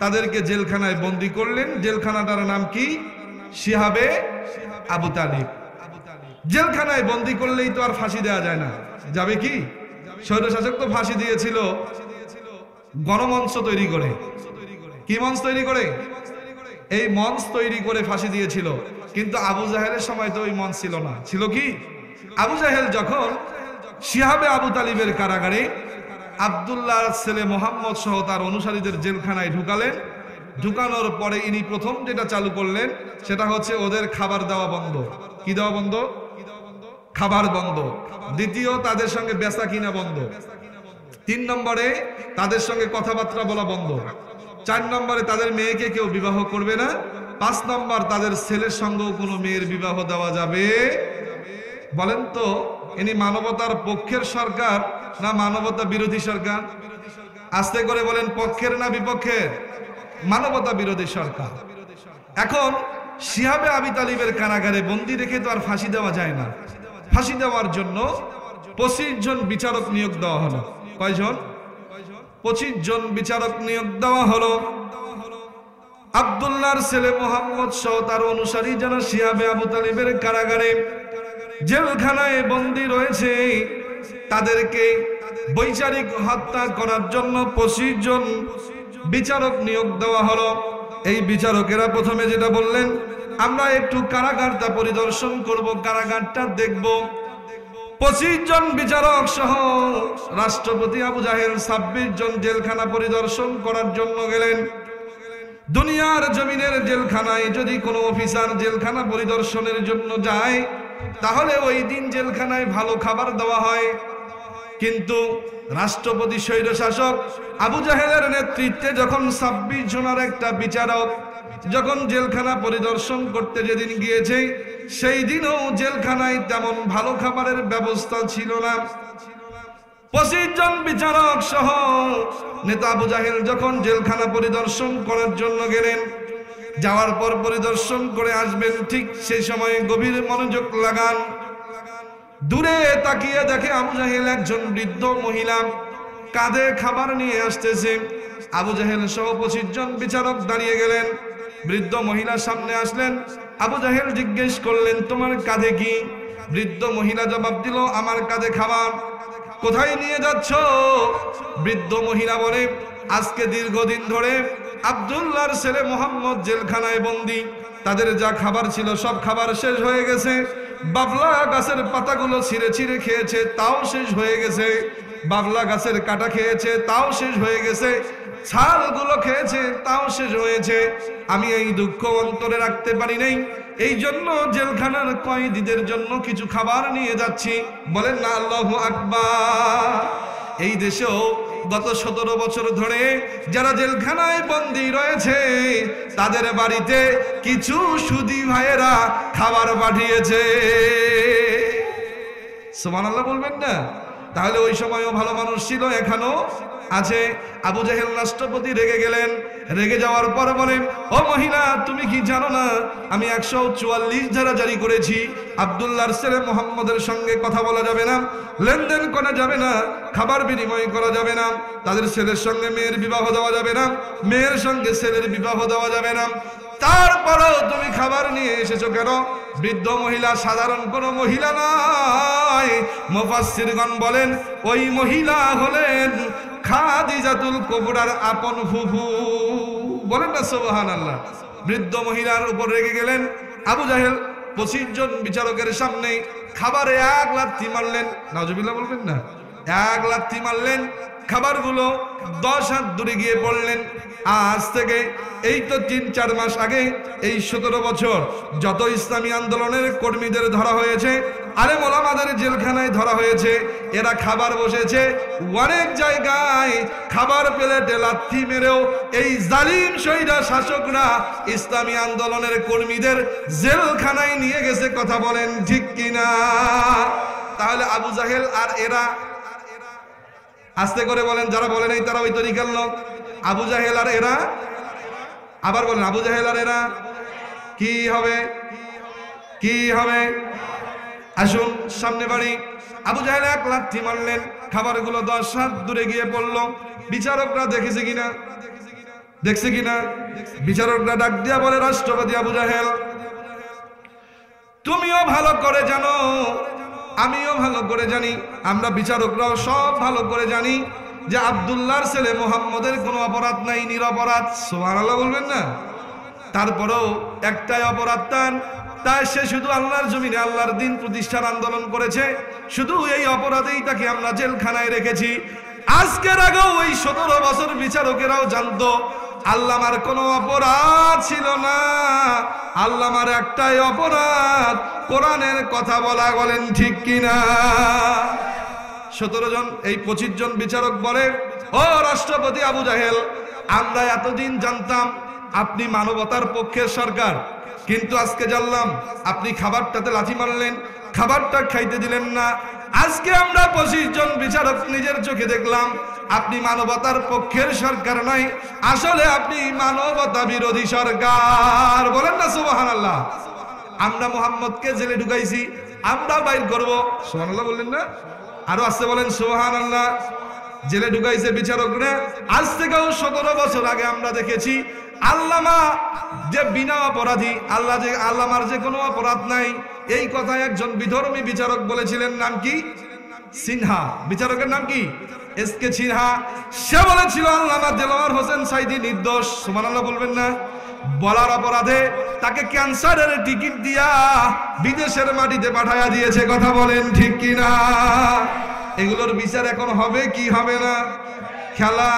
তাদেরকে জেলখানায় বন্দী করলেন। জেলখানাটার নাম কি? শিহাবে আবু তালিব। জেলখানায় বন্দী করলেই তো আর ফাঁসি দেওয়া যায় না, যাবে কি? স্বৈরশাসক তো ফাঁসি দিয়েছিল গণমঞ্চ তৈরি করে। কি মঞ্চ তৈরি করে? এই মঞ্চ তৈরি করে ফাঁসি দিয়েছিল। কিন্তু আবু জাহেলের সময় তো ওই মঞ্চ ছিল না। ছিল কি? আবু জাহেল যখন শিহাবে আবু তালিবের কারাগারে আব্দুল্লাহর ছেলে মোহাম্মদ সহ তার অনুসারীদের জেলখানায় ঢুকালেন, ঢুকানোর পরে ইনি প্রথম যেটা চালু করলেন সেটা হচ্ছে ওদের খাবার দেওয়া বন্ধ। কি দেওয়া বন্ধ? খাবার বন্ধ। দ্বিতীয়, তাদের সঙ্গে বেচা কিনা বন্ধ। 3 নম্বরে তাদের সঙ্গে কথাবার্তা বলা বন্ধ। 4 নম্বরে তাদের মেয়েকে কেউ বিবাহ করবে না। 5 নম্বর, তাদের ছেলের সঙ্গেও কোনো মেয়ের বিবাহ দেওয়া যাবে। বলেন তো, ইনি মানবতার পক্ষের সরকার না মানবতা বিরোধী সরকার? আস্তে করে বলেন, পক্ষের না বিপক্ষের? মানবতা বিরোধী সরকার। এখন শিহাবে আবি তালিবের কারাগারে বন্দী রেখে তো আর ফাঁসি দেওয়া যায় না। ফাঁসি দেওয়ার জন্য 25 জন বিচারক নিয়োগ দেওয়া হলো। কয়জন? 25 জন বিচারক নিয়োগ দেওয়া হলো। আব্দুল্লাহর ছেলে মোহাম্মদ সহ তার অনুসারী যারা শিহাবে আবু তালিবের কারাগারে জেলখানায় বন্দী রয়েছে, তাদেরকে বৈচারিক হত্যা করার জন্য 25 জন বিচারক নিয়োগ দেওয়া হলো। এই বিচারকেরা প্রথমে যেটা বললেন, আমরা একটু কারাগারটা পরিদর্শন করব, কারাগারটা দেখব। 25 জন বিচারক সহ রাষ্ট্রপতি আবু জাহেল 26 জন জেলখানা পরিদর্শন করার জন্য গেলেন। দুনিয়ার জমিনের জেলখানায় যদি কোনো অফিসার জেলখানা পরিদর্শনের জন্য যায়, তাহলে ওই দিন জেলখানায় ভালো খাবার দেওয়া হয়। কিন্তু রাষ্ট্রপতি স্বৈরশাসক আবু জাহেলের নেতৃত্বে যখন 26 জনের একটা বিচারক যখন জেলখানা পরিদর্শন করতে যেদিন গিয়েছে, সেই দিনও জেলখানায় তেমন ভালো খাবারের ব্যবস্থা ছিল না। 25 জন বিচারক সহ নেতা আবু জাহেল যখন জেলখানা পরিদর্শন করার জন্য গেলেন, যাওয়ার পর পরিদর্শন করে আসবেন, ঠিক সেই সময় গভীর মনোযোগ লাগান। দূরে তাকিয়ে দেখে আবু জাহেল একজন বৃদ্ধ মহিলা কাঁধে খাবার নিয়ে আসতেছে। আবু জাহেল সহ 25 জন বিচারক দাঁড়িয়ে গেলেন। বৃদ্ধ মহিলা সামনে আসলেন। আবু জাহেল জিজ্ঞেস করলেন, তোমার কাঁধে কি? বৃদ্ধ মহিলা জবাব দিল, আমার কাঁধে খাবার। কোথায় নিয়ে যাচ্ছ? বৃদ্ধ মহিলা বলে, আজকে দীর্ঘদিন ধরে আব্দুল্লাহর ছেলে মোহাম্মদ জেলখানায় বন্দী, তাদের যা খাবার ছিল সব খাবার শেষ হয়ে গেছে। বাবলা গাছের পাতাগুলো ছিঁড়ে ছিঁড়ে খেয়েছে, তাও শেষ হয়ে গেছে। বাবলা গাছের কাটা খেয়েছে, তাও শেষ হয়ে গেছে। ছালগুলো খেয়েছে, তাও শেষ হয়েছে। আমি এই দুঃখ অন্তরে রাখতে পারি নাই, এই জন্য জেলখানার কয়েদিদের জন্য কিছু খাবার নিয়ে যাচ্ছি। বলেন না আল্লাহু আকবার। এই দেশেও গত 17 বছর ধরে যারা জেলখানায় বন্দী রয়েছে, তাদের বাড়িতে কিছু সুদী ভাইয়েরা খাবার পাঠিয়েছে। সুবহানাল্লাহ বলবেন না? তাহলে ওই সময়ও ভালো মানুষ ছিল, এখনো আছে। আবু জাহেল রাষ্ট্রপতি রেগে গেলেন। রেগে যাওয়ার পর বলেন, ও মহিলা, তুমি কি জানো না আমি 144 ধারা জারি করেছি? আব্দুল্লাহর ছেলে মোহাম্মদের সঙ্গে কথা বলা যাবে না, লেনদেন করা যাবে না, খাবার বিনিময় করা যাবে না, তাদের ছেলের সঙ্গে মেয়ের বিবাহ দেওয়া যাবে না, মেয়ের সঙ্গে ছেলের বিবাহ দেওয়া যাবে না। তারপরেও তুমি খাবার নিয়ে এসেছো কেন? বৃদ্ধ মহিলা সাধারণ কোনো মহিলা নয়। মুফাসসিরগণ বলেন, ওই মহিলা হলেন খাদিজাতুল কুবরার আপন ফুফু। বলেন না সুবহানাল্লাহ। বৃদ্ধ মহিলার উপর রেগে গেলেন আবু জাহেল। 25 জন বিচারকের সামনে খাবারে 1 লাথি মারলেন। নাউজুবিল্লাহ বলবেন না? 1 লাথি মারলেন। খাবারগুলো 10 হাত দূরে গিয়ে পড়লেন। আজ থেকে এই তো 3-4 মাস আগে, এই 17 বছর যত ইসলামী আন্দোলনের কর্মীদের ধরা হয়েছে, আলেম ওলামাদের জেলখানায় ধরা হয়েছে, এরা খাবার বসেছে অনেক জায়গায়, খাবার প্লেটে লাথি মেরেও এই জালিম শৈরা শাসকরা ইসলামী আন্দোলনের কর্মীদের জেলখানায় নিয়ে গেছে। কথা বলেন ঠিক কিনা? তাহলে আবু জাহেল আর এরা, আস্তে করে বলেন, যারা বলে নাই তারা ওই তরিকার লোক। আবু জাহেল আর এরা, আবার বলেন, আবু জাহেল আর এরা কি হবে? কি হবে? আসুন সামনে বাড়ি। আবু জাহেল 1 লাথি মারলেন, খাবারগুলো 10 হাত দূরে গিয়ে পড়ল। বিচারকরা দেখেছে কিনা? দেখছে কিনা? বিচারকরা ডাক দিয়া বলে, রাষ্ট্রপতি আবু জাহেল, তুমিও ভালো করে জানো, আমিও ভালো করে জানি, আমরা বিচারকরাও সব ভালো করে জানি যে আব্দুল্লাহর ছেলে মুহাম্মদের কোনো অপরাধ নাই, নিরপরাধ। সুবহানাল্লাহ বলবেন না? তারপরেও একটাই অপরাধ তাই সে শুধু আল্লাহর জমিনে আল্লাহর দিন প্রতিষ্ঠার আন্দোলন করেছে, শুধু এই অপরাধেই তাকে আমরা জেলখানায় রেখেছি। আজকের আগেও ওই 17 বছর বিচারকেরাও জানতো আল্লামার কোনো অপরাধ ছিল না, আল্লামার একটাই অপরাধ, কোরআনের কথা বলা। বলেন ঠিক কিনা? 17 জন, এই 25 জন বিচারক বলে, ও রাষ্ট্রপতি আবু জাহেল, আমরা এতদিন জানতাম আপনি মানবতার পক্ষের সরকার, কিন্তু আজকে জানলাম আপনি খাবারটাতে লাথি মারলেন, খাবারটা খাইতে দিলেন না। আজকে আমরা 25 জন বিচারক নিজের চোখে দেখলাম আপনি মানবতার পক্ষের সরকার নয়, আসলে আপনি মানবতা বিরোধী সরকার। বলেন না সুবহানাল্লাহ? আমরা মুহাম্মদকে জেলে ঢুকাইছি, আমরা বাইর করব। সুবহানাল্লাহ বললেন না? আরো আসতে বলেন সুবহানাল্লাহ। জেলে ঢুকাইছে বিচারকরা। আজ থেকেও 17 বছর আগে আমরা দেখেছি আল্লামা যে বিনা অপরাধী, আল্লামার যে কোনো অপরাধ নাই, এই কথা একজন বিধর্মী বিচারক বলেছিলেন। নাম কি? সিনহা। বিচারকের নাম কি? এসকে সিনহা। সে বলেছিল আল্লামা দেলোয়ার হোসেন সাইদি নির্দোষ। সুবহানাল্লাহ বলবেন না? বলার অপরাধে তাকে ক্যান্সারের টিকিট দিয়া বিদেশের মাটিতে পাঠায়া দিয়েছে। কথা বলেন ঠিক কিনা? এগুলোর বিচার এখন হবে কি হবে না? খেলা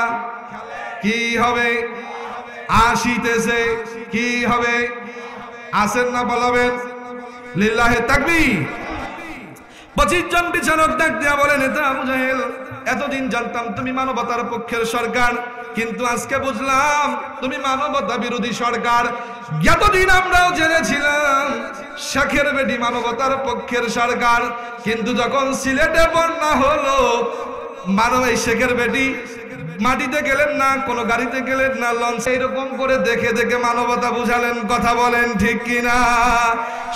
কি হবে? আসিতেছে কি হবে? আসেন না বলাবেন? লিল্লাহে তাকবীর। 25 জন বিচারক ডাক দিয়া বলে, নেতা আবু জাহেল, এতদিন জানতাম তুমি মানবতার পক্ষের সরকার, কিন্তু আজকে বুঝলাম তুমি মানবতা বিরোধী সরকার। এতদিন আমরাও জেনেছিলাম শেখের বেটি মানবতার পক্ষের সরকার, কিন্তু যখন সিলেটে বন্যা হলো, এই শেখের বেটি মাটিতে গেলেন না, কোনো গাড়িতে গেলেন না, লঞ্চ, এইরকম করে দেখে দেখে মানবতা বুঝালেন। কথা বলেন ঠিক কিনা?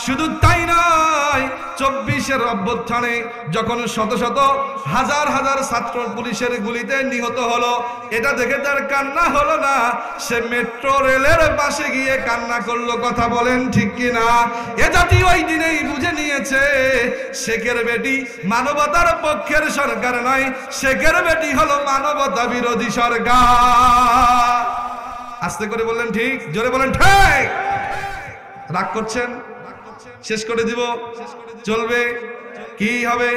শুধু তাই নয়, 24-এর অভ্যুত্থানে যখন শত শত হাজার হাজার ছাত্র পুলিশের গুলিতে নিহত হলো, এটা দেখে তার কান্না হলো না, সে মেট্রো রেলের পাশে গিয়ে কান্না করলো। কথা বলেন ঠিক কিনা? এ জাতি ওই দিনেই বুঝে নিয়েছে শেখের বেটি মানবতার পক্ষের সরকার নয়, শেখের বেটি হলো মানবতা বিরোধী সরকার। আস্তে করে বললেন ঠিক, জোরে বলেন ঠিক। রাগ করছেন? শেষ করে দিব? চলবে? কি হবে?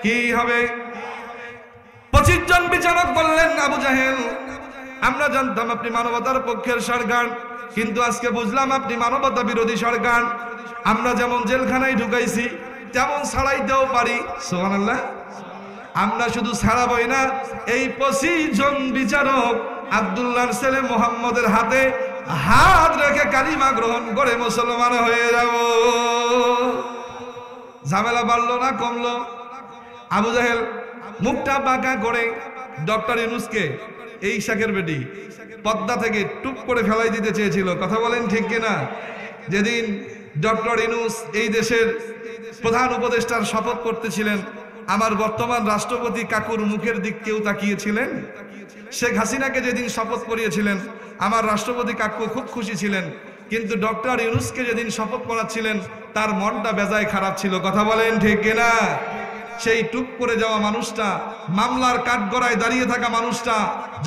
কি হবে? 25 জন বিচারক বললেন, আবু জাহেল, আমরা জানতাম আপনি মানবতার পক্ষের সরকার, কিন্তু আজকে বুঝলাম আপনি মানবতা বিরোধী সরকার। আমরা যেমন জেলখানায় ঢুকাইছি তেমন ছাড়াইতেও পারি। সুবহানাল্লাহ। আমরা শুধু ছাড়াবই না, এই 25 জন বিচারক আব্দুল্লাহর ছেলে মুহাম্মদের হাতে হাত রেখে কালিমা গ্রহণ করে মুসলমান হয়ে যাব। ঝামেলা বাড়লো না কমলো? আবু জাহেল মুখটা বাঁকা করে ডক্টর ইউনূসকে, এই শেখের বেটি, পদ্মা থেকে টুপ করে ফেলাই দিতে চেয়েছিল। কথা বলেন ঠিক কিনা? যেদিন ডক্টর ইউনূস এই দেশের প্রধান উপদেষ্টার শপথ করতেছিলেন, আমার বর্তমান রাষ্ট্রপতি কাকুর মুখের দিক কেউ তাকিয়েছিলেন? শেখ হাসিনাকে যেদিন শপথ করিয়েছিলেন, আমার রাষ্ট্রপতি কাকু খুব খুশি ছিলেন, কিন্তু ডক্টর ইউনূসকে যেদিন শপথ করাচ্ছিলেন তার মনটা বেজায় খারাপ ছিল। কথা বলেন ঠিক কিনা? সেই টুপ করে যাওয়া মানুষটা, মামলার কাঠগড়ায় দাঁড়িয়ে থাকা মানুষটা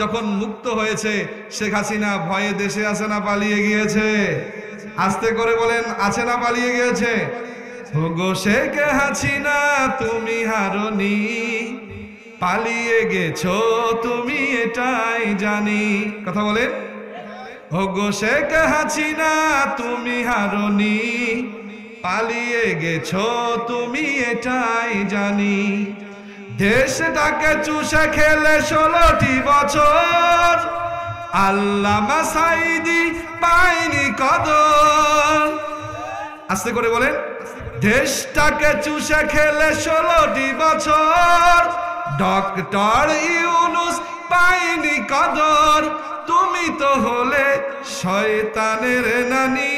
যখন মুক্ত হয়েছে, শেখ হাসিনা ভয়ে দেশে আছে না পালিয়ে গিয়েছে? আস্তে করে বলেন, আছে না পালিয়ে গিয়েছে? ওগো শেখ হাসিনা তুমি হারনি, পালিয়ে গেছো তুমি এটাই জানি। কথা বলেন, ওগো শেখ হাসিনা তুমি হারনি, পালিয়ে গেছো তুমি এটাই জানি। দেশটাকে চুষে খেলে 16টি বছর, আল্লামা সাঈদী পায়নি কদর। আস্তে করে বলেন, দেশটাকে চুষে খেলে 16টি বছর, ডক্টর ইউনূস পায়নি কদর। তুমি তো হলে শয়তানের নানি,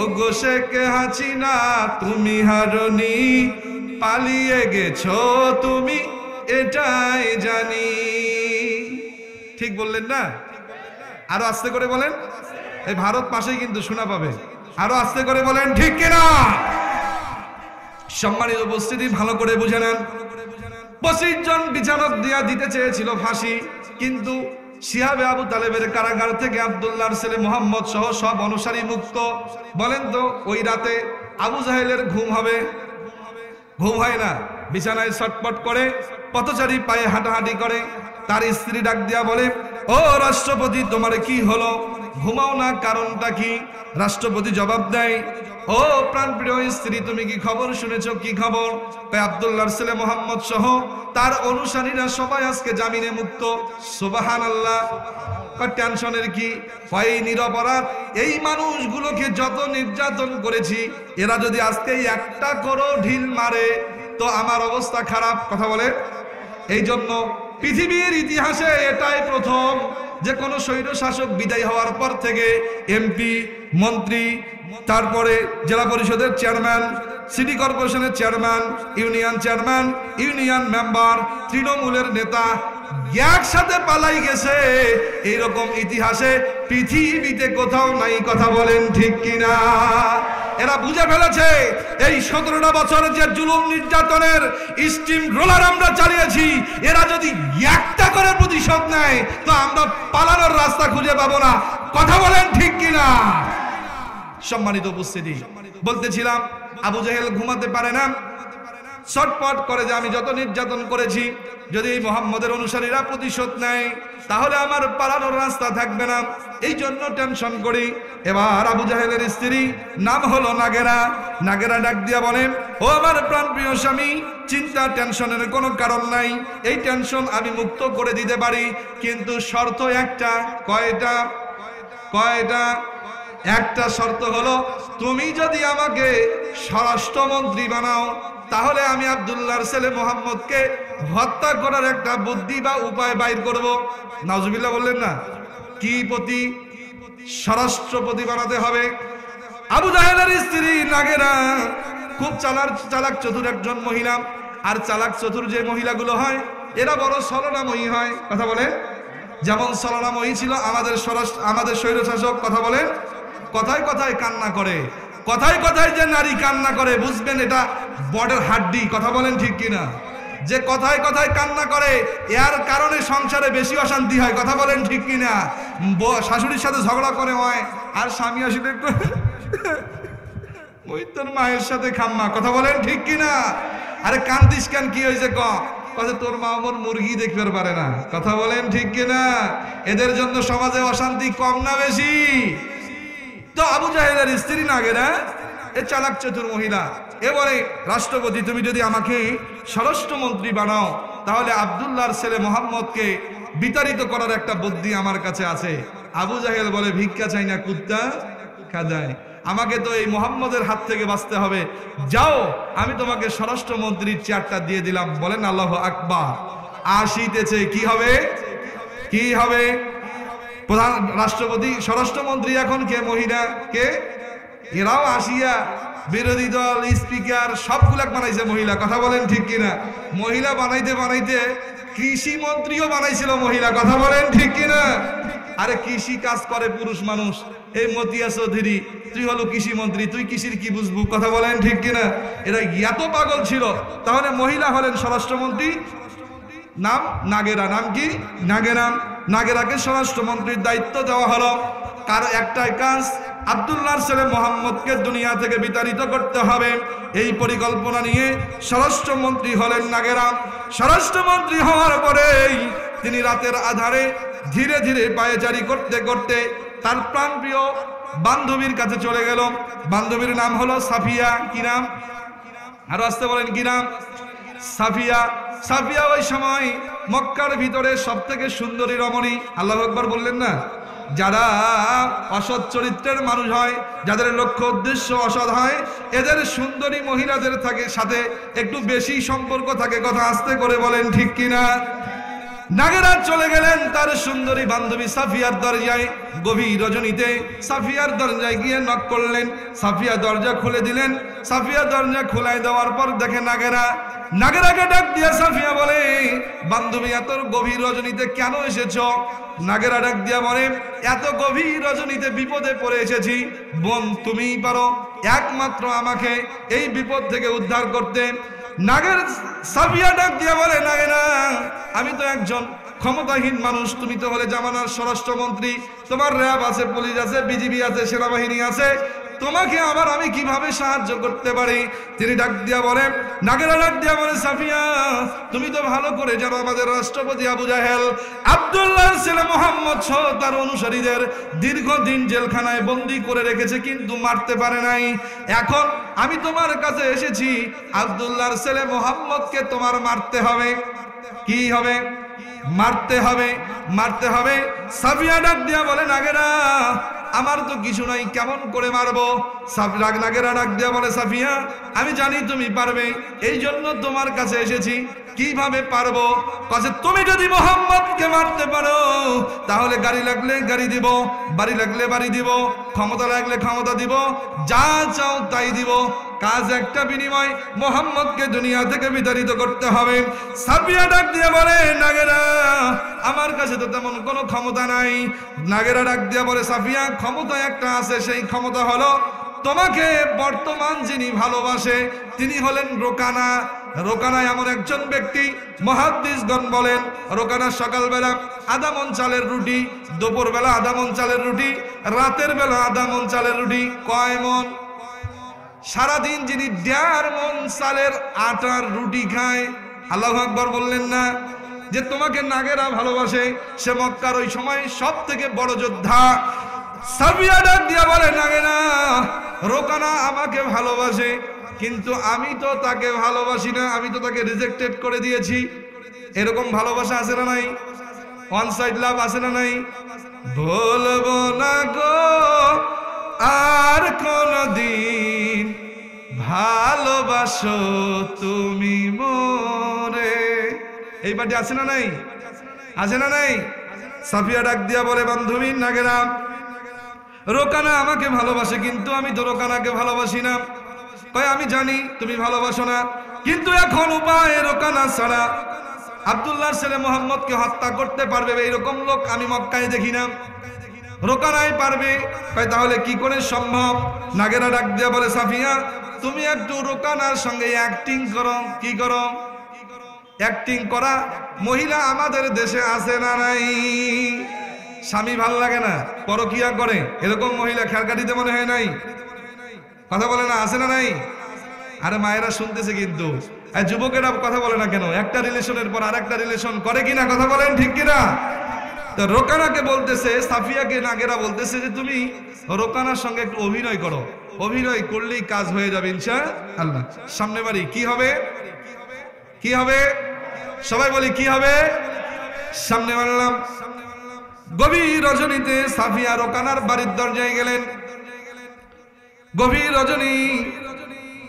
ওগো শেখ হাসিনা তুমি হারনি, পালিয়ে গেছো তুমি এটাই জানি। ঠিক বললেন না? আরো আস্তে করে বলেন, এই ভারত পাশেই কিন্তু শোনা পাবে। আরো আস্তে করে বলেন, ঠিক কিনা? সম্মানিত উপস্থিতি, ভালো করে বুঝে নেন। 25 জন বিচারক দিয়া দিতে চেয়েছিল ফাঁসি, কিন্তু শিহাবে আবু তালেবের কারাগার থেকে আব্দুল্লাহর ছেলে মুহাম্মদ সহ সব অনুসারী মুক্ত। বলেন তো ওই রাতে আবু জাহেলের ঘুম হবে? ঘুম হয় না। বিছানায় ছটপট করে, পথচারী পায়ে হাঁটাহাঁটি করে। তার স্ত্রী ডাক দিয়া বলে, ও রাষ্ট্রপতি তোমার কি হলো, ঘুমাও না, কারণটা কি? রাষ্ট্রপতি জবাব দেয়, ও প্রাণপ্রিয় স্ত্রী তুমি কি খবর শুনেছো? কি খবর? আব্দুল্লাহর ছেলে মুহাম্মদ সহ তার অনুসারীরা সবাই আজকে জামিনে মুক্ত। সুবহানাল্লাহ। টেনশনের কি? এই নিরপরাধ এই মানুষগুলোকে যত নির্যাতন করেছি, এরা যদি আজকে একটা করো ঢিল মারে তো আমার অবস্থা খারাপ। কথা বলে, এই জন্য পৃথিবীর ইতিহাসে এটাই প্রথম যে কোন স্বৈর শাসক বিদায় হওয়ার পর থেকে এমপি, মন্ত্রী, তারপরে জেলা পরিষদের চেয়ারম্যান, সিটি কর্পোরেশনের chairman, union chairman, union member, তৃণমূলের নেতা একসাথে পালাই গেছে। এইরকম ইতিহাসে পৃথিবীতে কোথাও নাই। কথা বলেন ঠিক কিনা? এরা বুঝে ফেলেছে এই 17টা বছর যে জুলুম নির্যাতনের স্টিম রোলার আমরা চালিয়েছি, এরা যদি একটা করে প্রতিশোধ নেয় তো আমরা পালানোর রাস্তা খুঁজে পাবো না। কথা বলেন ঠিক কিনা? সম্মানিত উপস্থিতি, বলতেছিলাম আবু জাহেল ঘুমাতে পারে না, ছটপট করে যে আমি যত নির্যাতন করেছি যদি এই মুহাম্মদের অনুসারীরা প্রতিশোধ নেয় তাহলে আমার পালানোর রাস্তা থাকবে না, এই জন্য টেনশন করি। এবার আবু জাহেলের স্ত্রী নাম হলো নাগেরা। নাগেরা ডাক দিয়া বলেন, ও আমার প্রাণপ্রিয় স্বামী, চিন্তা টেনশনের কোনো কারণ নাই, এই টেনশন আমি মুক্ত করে দিতে পারি, কিন্তু শর্ত একটা। কয়টা? একটা শর্ত হলো তুমি যদি আমাকে স্বরাষ্ট্রমন্ত্রী বানাও তাহলে আমি আব্দুল্লাহর ছেলে মুহাম্মদকে হত্যা করার একটা বুদ্ধি বা উপায় বাইর করব। নাউজুবিল্লাহ বললেন না? কি প্রতি? স্বরাষ্ট্রপতি বানাতে হবে। আবু জাহেলের স্ত্রী নাগেরা খুব চালাক চতুর একজন মহিলা। আর চালাক চতুর যে মহিলাগুলো হয় এরা বড় ছলনাময়ী হয়। কথা বলে, যেমন ছলনাময়ী ছিল আমাদের স্বৈরশাসক। কথা বলে, কথায় কথায় কান্না করে, কথায় কথায় যে নারী কান্না করে বুঝবেন এটা বডের হাড্ডি। কথা বলেন ঠিক কিনা? যে কথায় কথায় কান্না করে এর কারণে সংসারে বেশি অশান্তি হয়। কথা বলেন ঠিক কিনা? শাশুড়ির সাথে ঝগড়া করে হয় আর স্বামী আসলে একটু ওই তোর মায়ের সাথে খাম্মা। কথা বলেন ঠিক কিনা? আরে কান্দিস কেন, কি হয়েছে? তোর মা আমার মুরগি দেখতে পারে না। কথা বলেন ঠিক কিনা? এদের জন্য সমাজে অশান্তি কম না বেশি? তো আবু জাহেলের স্ত্রী নাগেরা এ চালাক চতুর মহিলা। এবারে রাষ্ট্রপতি তুমি যদি আমাকে স্বরাষ্ট্রমন্ত্রী বানাও তাহলে আব্দুল্লাহর ছেলে মুহাম্মদকে বিতাড়িত করার একটা বুদ্ধি আমার কাছে আছে। আবু জাহেল বলে, ভিক্ষা চাই না, কুত্তা খাজায়, আমাকে তো এই মুহাম্মদের হাত থেকে বাঁচতে হবে। যাও, আমি তোমাকে স্বরাষ্ট্রমন্ত্রীর চেয়ারটা দিয়ে দিলাম। বলেন আল্লাহু আকবার। আসিতেছে কি হবে? কি হবে? প্রধান রাষ্ট্রপতি, স্বরাষ্ট্রমন্ত্রী এখন কে? মহিলা। কে? এরাও আসিয়া বিরোধী দল, স্পিকার সবগুলা বানাইছে মহিলা। কথা বলেন ঠিক কিনা? মহিলা বানাইতে বানাইতে কৃষি মন্ত্রীও বানাইছিল মহিলা। কথা বলেন ঠিক কিনা? আরে কৃষি কাজ করে পুরুষ মানুষ। এই মতিয়া চৌধুরী, তুই হলো কৃষি মন্ত্রী, তুই কৃষির কি বুঝবু? কথা বলেন ঠিক কিনা? এরা এত পাগল ছিল। তাহলে মহিলা হলেন স্বরাষ্ট্রমন্ত্রী, নাম নাগেরা। নাম কি? নাগেরা। নাগেরাকে স্বরাষ্ট্রমন্ত্রীর দায়িত্ব দেওয়া হলো। কার একটাই কাজ, আব্দুল্লাহর ছেলে মুহাম্মদকে দুনিয়া থেকে বিতাড়িত করতে হবে। এই পরিকল্পনা নিয়ে স্বরাষ্ট্রমন্ত্রী হলেন নাগেরা। স্বরাষ্ট্রমন্ত্রী হওয়ার পরেই তিনি রাতের আধারে ধীরে ধীরে পায়চারি করতে করতে তার প্রাণপ্রিয় বান্ধবীর কাছে চলে গেল। বান্ধবীর নাম হলো সাফিয়া। কি নাম? আরো আসতে বলেন কি নাম? সাফিয়া। সাফিয়া ওই সময় মক্কার ভিতরে সবথেকে সুন্দরী রমণী। আল্লাহু আকবার বললেন না? যারা অসৎ চরিত্রের মানুষ হয়, যাদের লক্ষ্য উদ্দেশ্য অসৎ হয়, এদের সুন্দরী মহিলাদের সাথে একটু বেশি সম্পর্ক থাকে। কথা আস্তে করে বলেন ঠিক কিনা? নাগেরা চলে গেলেন তার সুন্দরী বান্ধবী সাফিয়ার দরজায়। গভীর রজনীতে সাফিয়ার দরজায় গিয়ে নক করলেন। সাফিয়া দরজা খুলে দিলেন। সাফিয়া দরজা খুলাই দেওয়ার পর দেখে নাগেরাকে ডাক দিয়া সাফিয়া বলে, বান্ধবী এত গভীর রজনীতে কেন এসেছো? নাগেরা ডাক দিয়া বলে, এত গভীর রজনীতে বিপদে পড়ে এসেছি। বোন তুমিই পারো একমাত্র আমাকে এই বিপদ থেকে উদ্ধার করতে। সাফিয়া ডাক দিয়া বলে, নাগেরা আমি তো একজন ক্ষমতাহীন মানুষ, তুমি তো হলে জামানার স্বরাষ্ট্রমন্ত্রী, তোমার র্যাব আছে, পুলিশ আছে, বিজিবি আছে, সেনাবাহিনী আছে, তোমাকে আবার আমি কিভাবে সাহায্য করতে পারি? তিনি ডাক দিয়া বলেন, নাগেরা ডাক দিয়া বলে, সাফিয়া তুমি তো ভালো করে জানো আমাদের রাষ্ট্রপতি আবু জাহেল আব্দুল্লাহর ছেলে মুহাম্মদ সহ তার অনুসারীদের দীর্ঘদিন জেলখানায় বন্দী করে রেখেছে, কিন্তু মারতে পারে নাই। এখন আমি তোমার কাছে এসেছি, আব্দুল্লাহর ছেলে মুহাম্মদকে তোমার মারতে হবে। কি হবে? মারতে হবে, মারতে হবে। সাফিয়া ডাক দিয়া বলে, নাগেরা আমার তো কিছু নাই, কেমন করে মারবো? নাগেরা ডাক দিয়া বলে, সাফিয়া আমি জানি তুমি পারবে, এই জন্য তোমার কাছে এসেছি। কিভাবে পারবো? কাছে তুমি যদি মুহাম্মদকে মারতে পারো তাহলে গাড়ি লাগলে গাড়ি দিব, বাড়ি লাগলে বাড়ি দিব, ক্ষমতা লাগলে ক্ষমতা দিব, যা চাও তাই দিব। কাজ একটা, বিনিময় মুহাম্মদকে দুনিয়া থেকে বিতাড়িত করতে হবে। সাফিয়া ডাক দিয়ে বলে, নাগেরা আমার কাছে তো তেমন কোনো ক্ষমতা নাই। নাগেরা ডাক দিয়ে বলে, সাফিয়া ক্ষমতা একটা আছে, সেই ক্ষমতা হলো তোমাকে বর্তমান যিনি ভালোবাসে তিনি হলেন রোকানা। রোকানা এমন একজন ব্যক্তি, মুহাদ্দিসগণ বলেন রোকানা সকালবেলা আধা মণ চালের রুটি, দুপুরবেলা আধা মণ চালের রুটি, রাতের বেলা আধা মণ চালের রুটি। কয় মণ? সারাদিন যিনি 1.5 মণ চালের আটার রুটি খায়। আল্লাহু আকবার বললেন না? যে তোমাকে নাগেরা ভালোবাসে, সে মক্কার ওই সময় সব থেকে বড় যোদ্ধা। সাফিয়া ডাক দিয়া বলে, নাগেরা রোকানা আমাকে ভালোবাসে, কিন্তু আমি তো তাকে ভালোবাসি না, আমি তো তাকে রিজেক্টেড করে দিয়েছি। এরকম ভালোবাসা আছে না নাই? ওয়ান সাইড লাভ আছে না নাই? বলবো না গো আর কোনদিন ভালোবাসো তুমি মোরে। এই পাটি আছে না নাই? আছে না নাই? সাফিয়া ডাক দিয়া বলে, বান্ধবী নাগেরা রোকানা আমাকে ভালোবাসে, কিন্তু আমি তো রোকানাকে ভালোবাসি না। কয় আমি জানি তুমি ভালোবাসো না, কিন্তু এখন উপায় রোকানা ছাড়া আব্দুল্লাহর ছেলে মুহাম্মদকে হত্যা করতে পারবে এইরকম লোক আমি মক্কায় দেখি না, রোকানাই পারবে। কয় তাহলে কি করে সম্ভব? নাগেরা ডাক দিয়া বলে, সাফিয়া তুমি একটু রোকানার সঙ্গে অ্যাক্টিং করো। কি করো? অ্যাক্টিং করা মহিলা আমাদের দেশে আছে না নাই? স্বামী ভাল লাগে না, পরকিয়া করে, এরকম মহিলা খেরকাটিতে মনে হয় নাই? কথা বলে না? আছে না নাই? আরে মায়েরা শুনতেছে কিন্তু, যুবকেরা কথা বলে না কেন? একটা রিলেশনের পর আরেকটা রিলেশন করে কিনা? কথা বলেন ঠিক কিনা? তো রোকানাকে বলতেছে, সাফিয়াকে নাগেরা বলতেছে যে তুমি রোকানার সঙ্গে একটু অভিনয় করো, অভিনয় করলেই কাজ হয়ে যাবে ইনশাআল্লাহ। সামনে বাড়ি কি হবে? কি হবে? সবাই বলি কি হবে? সামনে বাড়লাম। গভীর রজনীতে সাফিয়া রোকানার বাড়ির দরজায় গেলেন। গভীর রজনী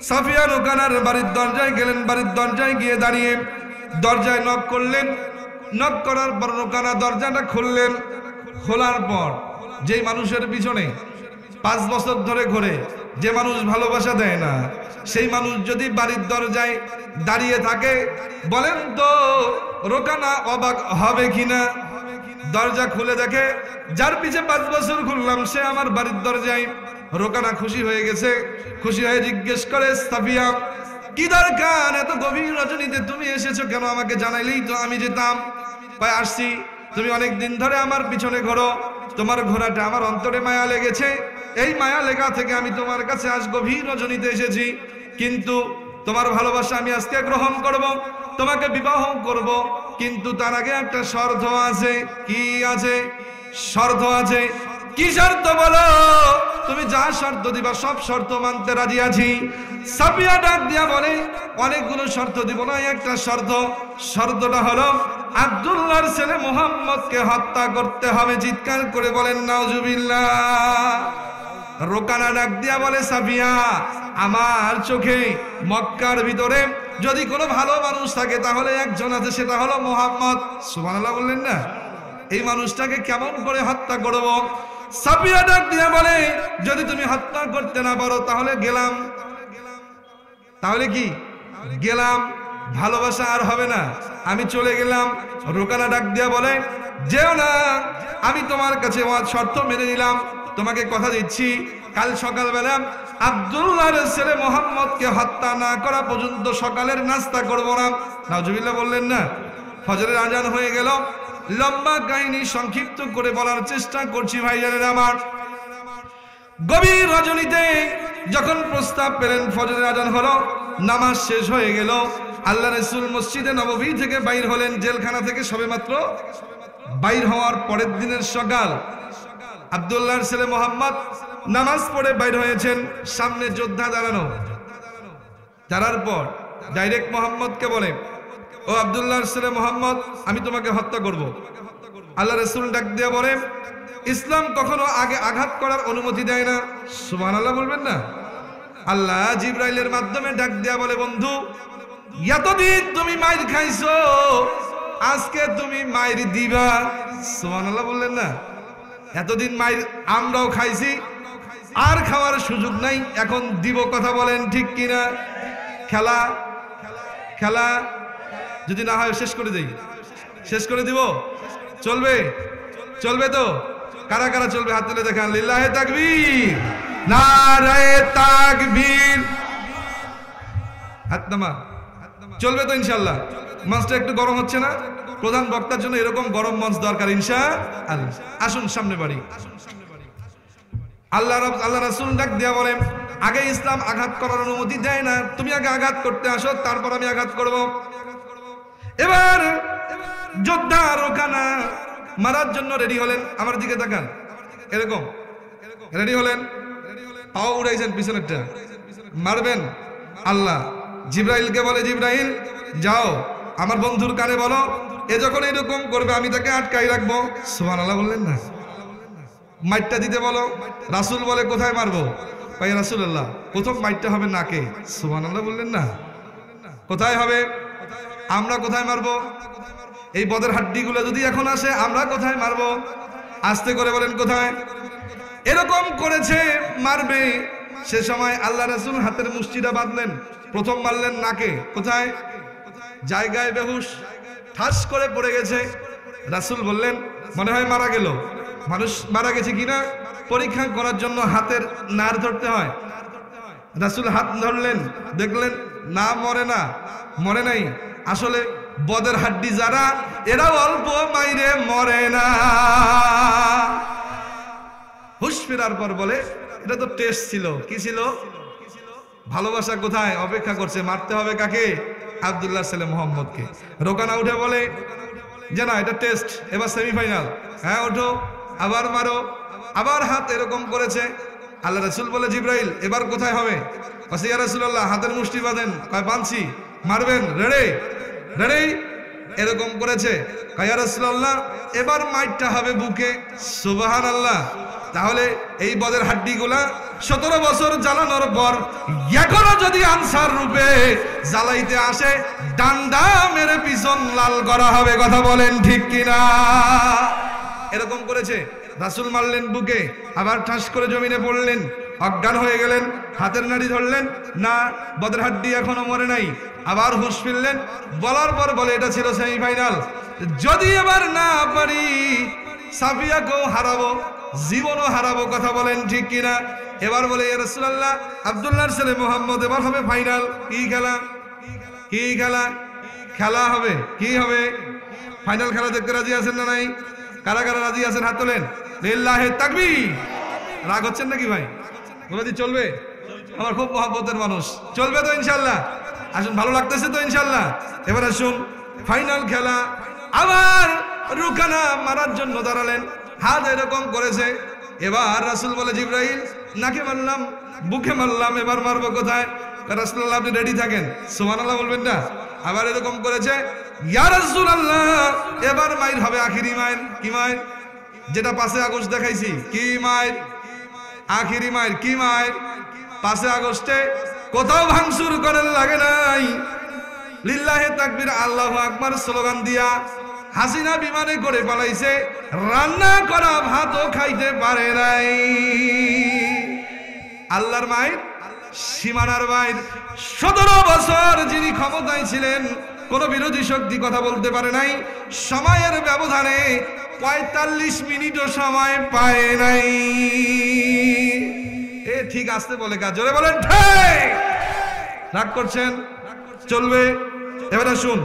সাফিয়া রোকানার বাড়ির দরজায় গেলেন। বাড়ির দরজায় গিয়ে দাঁড়িয়ে দরজায় নক করলেন। নক করার পর রোকানা দরজাটা খুললেন। খোলার পর যেই মানুষের পিছনে 5 বছর ধরে ঘোরে, যে মানুষ ভালোবাসা দেয় না, সেই মানুষ যদি বাড়ির দরজায় দাঁড়িয়ে থাকে, বলেন তো রোকানা অবাক হবে কিনা? দরজা খুলে দেখে যার পিছে 5 বছর ঘুরলাম সে আমার বাড়ির দরজায়। রোকানা খুশি হয়ে গেছে। খুশি হয়ে জিজ্ঞেস করে, সাফিয়া কি দরকার? এত গভীর রজনীতে তুমি এসেছো কেন? আমাকে জানাইলেই তো আমি যেতাম। কয় আসছি, তুমি অনেক দিন ধরে আমার পিছনে ঘোরো, তোমার ঘোরাটা আমার অন্তরে মায়া লেগেছে, এই মায়া লেখা থেকে আমি তোমার কাছে আজ গভীর রজনীতে এসেছি, কিন্তু তোমার ভালোবাসা আমি আজকে গ্রহণ করব, তোমাকে বিবাহ করব, কিন্তু তার আগে একটা শর্ত আছে। কি আছে? শর্ত আছে। কি শর্ত বলো? তুমি যা শর্ত দিবা সব শর্ত মানতে রাজি আছি। সাফিয়া ডাক দিয়া বলে, অনেকগুলো শর্ত দিব না, একটা শর্ত। শর্তটা হলো আব্দুল্লাহর ছেলে মুহাম্মদকে হত্যা করতে হবে। চিৎকার করে বলেন নাউজুবিল্লাহ। রোকানা ডাক দিয়া বলে, সাফিয়া, আমার চোখে মক্কার ভিতরে যদি কোনো ভালো মানুষ থাকে তাহলে একজন আছে, সেটা হলো মুহাম্মদ। সুবহানাল্লাহ বললেন না? এই মানুষটাকে কেমন করে হত্যা করব? সাফিয়া ডাক দিয়া বলে, যদি তুমি হত্যা করতে না পারো তাহলে গেলাম। তাহলে কি? গেলাম, ভালোবাসা আর হবে না, আমি চলে গেলাম। রোকানা ডাক দিয়া বলে, যেও না, আমি তোমার কাছে শর্ত মেনে নিলাম, তোমাকে কথা দিচ্ছি, কাল সকালবেলা আব্দুল্লাহর ছেলে মুহাম্মদকে হত্যা না করা পর্যন্ত সকালের নাস্তা করব না। নাউজুবিল্লাহ বললেন না? ফজরের আজান হয়ে গেল। লম্বা কাহিনী সংক্ষিপ্ত করে বলার চেষ্টা করছি ভাইজানের আমার। গভীর রজনীতে যখন প্রস্তাব পেলেন, ফজরের আজান হলো, নামাজ শেষ হয়ে গেল, আল্লাহ রাসূল মসজিদে নববী থেকে বাইর হলেন। জেলখানা থেকে সবেমাত্র বাইর হওয়ার পরের দিনের সকাল। আব্দুল্লাহর ছেলে মুহাম্মদ নামাজ পড়ে বাইর হয়েছেন। সামনে যোদ্ধা দাঁড়ানো। দাঁড়ার পর ডাইরেক্ট মুহাম্মদকে বলে, ও আব্দুল্লাহর ছেলে মুহাম্মদ, আমি তোমাকে হত্যা করব। আল্লাহ রাসূল ডাক দিয়ে বলে, ইসলাম কখনো আগে আঘাত করার অনুমতি দেয় না। সুবহানাল্লাহ বলবেন না? আল্লাহ জিবরাইলের মাধ্যমে ডাক দিয়া বলে, বন্ধু, এতদিন তুমি মাইর খাইছো, আজকে তুমি মাইর দিবা। সুবহানাল্লাহ বললেন না? এতদিন মাইর আমরাও খাইছি, আর খাওয়ার সুযোগ নাই, এখন দিব। কথা বলেন ঠিক কিনা? খেলা খেলা যদি না হয় শেষ করে দেই। শেষ করে দিব? চলবে? চলবে তো? কারা কারা চলবে হাত তুলে দেখান। লিল্লাহে তাকবীর, নারায়ে তাকবীর। হাত নামা। চলবে তো ইনশাআল্লাহ? মঞ্চটা একটু গরম হচ্ছে না? প্রধান বক্তার জন্য এরকম গরম মঞ্চ দরকার ইনশাআল্লাহ। আসুন সামনে বাড়ি। আল্লাহ রাসূল ডাক দিয়া বলেন, আগে ইসলাম আঘাত করার অনুমতি দেয় না, তুমি আগে আঘাত করতে আসো, তারপর আমি আঘাত করব। এবার যোদ্ধা রোকানা মারার জন্য রেডি হলেন। আমার দিকে তাকান, এরকম রেডি হলেন, পাও উড়াইছেন পিছনেরটা, মারবেন। আল্লাহ জিবরাইলকে বলে, জিবরাইল যাও আমার বন্ধুর কানে বলো, এ যখন এরকম করবে আমি তাকে আটকাই রাখবো। সুবহানাল্লাহ বললেন না? মাইটটা দিতে বলো। রাসূল বলে, কোথায় মারবো? ভাই রাসূলুল্লাহ, প্রথম মাইটটা হবে নাকে। সুবহানাল্লাহ বললেন না? কোথায় হবে? আমরা কোথায় মারবো? এই বদের হাড্ডিগুলো যদি এখন আসে, আমরা কোথায় মারবো? আস্তে করে বলেন, কোথায়? এরকম করেছে, মারবে। সে সময় আল্লাহ রাসূল হাতের মুষ্টিটা বাঁধলেন, প্রথম মারলেন নাকে। কোথায়? জায়গায় বেহুশ, ঠাস করে পড়ে গেছে। রাসূল বললেন, মনে হয় মারা গেল। মানুষ মারা গেছে কিনা পরীক্ষা করার জন্য হাতের নাড় ধরতে হয়। রাসূল হাত ধরলেন, দেখলেন না, মরে না, মরে নাই। আসলে বদের হাড্ডি যারা, এরা অল্প মাইরে মরে না। হুশ ফেরার পর বলে, এটা তো টেস্ট ছিল। কি ছিল? ভালোবাসা কোথায় অপেক্ষা করছে, মারতে হবে কাকে? আব্দুল্লাহর ছেলে মুহাম্মদকে। রোকানা উঠে বলে যে না, এটা টেস্ট, এবার সেমিফাইনাল। হ্যাঁ ওঠো, আবার মারো। আবার হাত এরকম করেছে। আল্লাহ রাসূল বলে, জিবরাইল এবার কোথায় হবে? বলে, ইয়া রাসূলুল্লাহ হাতের মুষ্টি বাঁধেন। কয় বাঁধছি। মারবেন? Ready ready. এরকম করেছে। কয় ইয়া রাসূলুল্লাহ এবার মাইটটা হবে বুকে। সুবহানাল্লাহ। তাহলে এই বদের হাড্ডিগুলা 17 বছর জ্বালানোর পর এখনো যদি আনসার রূপে জ্বালাইতে আসে, ডান্ডা মেরে পিছন লাল করা হবে। কথা বলেন ঠিক কিনা? এরকম করেছে। রাসূল মারলেন বুকে, আবার ঠাস করে জমিনে পড়লেন, অজ্ঞান হয়ে গেলেন। হাতের নাড়ি ধরলেন, না, বদের হাড্ডি এখনো মরে নাই। আবার হুঁশ ফিরলেন, বলার পর বলে, এটা ছিল সেমিফাইনাল, যদি এবার না পারি সাফিয়াকেও হারাবো, জীবনও হারাবো। কথা বলেন ঠিক কিনা? এবার বলে, ইয়া রাসূলুল্লাহ আব্দুল্লাহর ছেলে মুহাম্মদ, এবার হবে ফাইনাল। কি খেলা? কি খেলা? খেলা হবে। কি হবে? ফাইনাল খেলা দেখতে রাজি আছেন না নাই? কারা কারা রাজি আছেন হাত তোলেন। লিল্লাহে তাকবীর, রাগ হচ্ছেন নাকি ভাই? বলে চলবে? আমার খুব মহব্বতের মানুষ, চলবে তো ইনশাল্লাহ? আসুন, ভালো লাগতেছে তো ইনশাল্লাহ? এবার আসুন, ফাইনাল খেলা। আবার রুকানা মারার জন্য দাঁড়ালেন, হাত এরকম করেছে। এবার রাসূল বলে, জিবরাইল, নাকে মারলাম, বুকে মারলাম, এবার মারবো কোথায়? রাসূলুল্লাহ, আপনি রেডি থাকেন, সুবহানাল্লাহ বলবেন না? আবার এরকম করেছে, ইয়া রাসূলুল্লাহ, এবার মাইর হবে, আখিরি মাইর। কি মাইর? যেটা 5 আগস্ট দেখাইছি। কি মাইর? আখিরি মাইর। কি মাইর? 5 আগস্টে কোথাও ভাঙচুর করার লাগে নাই, লিল্লাহে তাকবীর, আল্লাহু আকবার স্লোগান দিয়া হাসিনা বিমানে করে পালাইছে, রান্না করা ভাতও খাইতে পারে নাই। আল্লাহর মাইর, সীমানার মাইর। 17 বছর যিনি ক্ষমতায় ছিলেন, কোন বিরোধী শক্তি কথা বলতে পারে নাই। সময়ের ব্যবধানে 45 মিনিটও সময় পায় নাই। এ ঠিক আসতে বলে কাজ, জোরে বলেন ঠিক। রাগ করছেন? চলবে? এবার আসুন,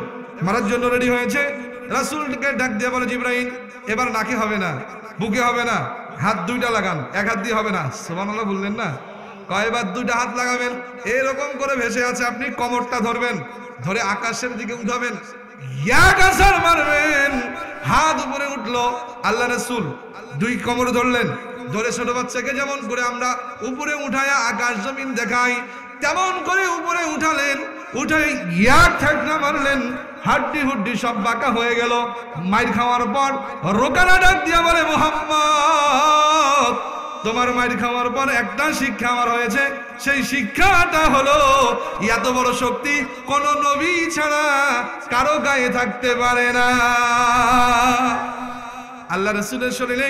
মারার জন্য রেডি হয়েছে। রাসূলকে ডাক দিয়ে বলে, জিবরাইল, এবার নাকে হবে না, বুকে হবে না, হাত দুইটা লাগান, এক হাত দিয়ে হবে না। সুবহানাল্লাহ বললেন না? কয়বার 2টা হাত লাগাবেন, এরকম করে ভেসে আছে, আপনি কোমরটা ধরবেন, ধরে আকাশের দিকে উঠাবেন, এক আছাড় মারবেন, হাত উপরে উঠলো। আল্লাহ রাসূল 2 কোমর ধরলেন, ধরে ছোট বাচ্চাকে যেমন করে আমরা উপরে উঠায়া আকাশ জমিন দেখাই, তেমন করে উপরে উঠালেন। উঠে এক ঠেকনা মারলেন, হাড্ডি হুড্ডি সব বাঁকা হয়ে গেল। মাইর খাওয়ার পর রোকানা ডাক দিয়া বলে, মুহাম্মদ, তোমার মাইর খাওয়ার পর একটা শিক্ষা আমার হয়েছে। সেই শিক্ষাটা হলো, এত বড় শক্তি কোন নবী ছাড়া কারো গায়ে থাকতে পারে না। আল্লাহ রাসূলের শরীরে,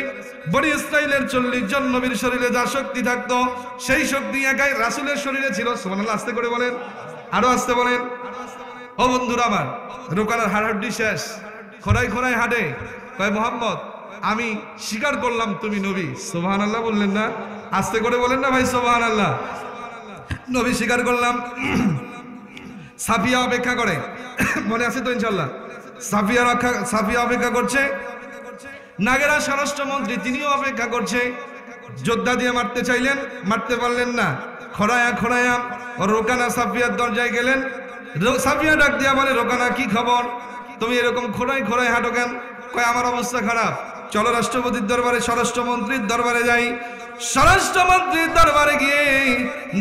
বনি ইসরাইলের 40 জন নবীর শরীরে যা শক্তি থাকতো, সেই শক্তি একাই রাসূলের শরীরে ছিল। সুবহানাল্লাহ, আস্তে করে বলেন, আরো আস্তে বলেন। ও বন্ধুরা আমার, রোকানার হাড্ডি শেষ, খোরাই খোরাই হাঁটে, কয়, মুহাম্মদ, আমি স্বীকার করলাম তুমি নবী। সুবহানাল্লাহ বললেন না? আস্তে করে বলেন না ভাই, সুবহানাল্লাহ। নবী স্বীকার করলাম। সাফিয়া অপেক্ষা করে, মনে আছে তো ইনশাআল্লাহ? সাফিয়া অপেক্ষা করছে। নাগেরা স্বরাষ্ট্রমন্ত্রী, তিনিও অপেক্ষা করছে। যোদ্ধা দিয়ে মারতে চাইলেন, মারতে পারলেন না। খড়ায়া খড়ায়া রোকানা সাফিয়ার দরজায় গেলেন। সাফিয়া ডাক দিয়া বলে, রোকানা, কি খবর? তুমি এরকম খোড়াই খোড়াই হাঁটো কেন? কয়, আমার অবস্থা খারাপ, চলো রাষ্ট্রপতির দরবারে, স্বরাষ্ট্রমন্ত্রীর দরবারে যাই। স্বরাষ্ট্রমন্ত্রীর দরবারে গিয়ে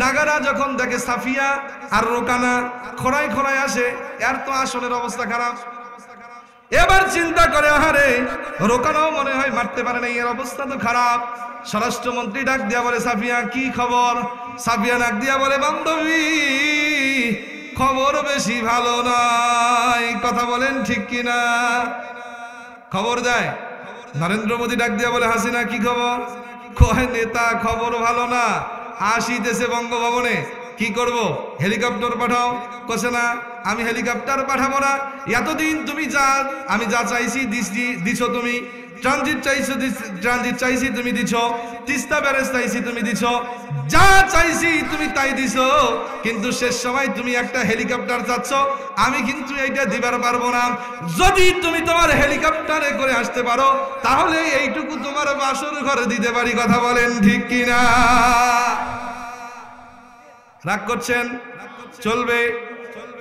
নাগারা যখন দেখে সাফিয়া আর রোকানা খোড়াই খোড়াই আসে, এর তো আসলের অবস্থা খারাপ। এবার চিন্তা করে, আহারে, রোকানাও মনে হয় মারতে পারে না, এর অবস্থা তো খারাপ। স্বরাষ্ট্রমন্ত্রী ডাক দিয়া বলে, সাফিয়া, কি খবর? সাফিয়া ডাক দিয়া বলে, বান্ধবী, খবর বেশি ভালো নয়। কথা বলেন ঠিক কিনা? খবর দেয়। নরেন্দ্র মোদী ডাক দিয়া বলে, হাসিনা, কি খবর? কয়, নেতা, খবর ভালো না, আসিতেছে বঙ্গভবনে, কি করব? হেলিকপ্টার পাঠাও। কছে না, আমি হেলিকপ্টার পাঠাবো না। এতদিন তুমি আমি যা চাইছি দিছো, তুমি ট্রানজিট চাইছি তুমি দিছ, তিস্তা ব্যারেজ চাইছি তুমি দিছ, যা চাইছি তুমি তাই দিছো, কিন্তু শেষ সময় তুমি একটা হেলিকপ্টার চাচ্ছ। আমি কিন্তু এইটা দিবার পারবো না। যদি তুমি তোমার হেলিকপ্টারে করে আসতে পারো, তাহলে এইটুকু তোমার বাসর ঘরে দিতে পারি। কথা বলেন ঠিক কিনা? রাগ করছেন? চলবে?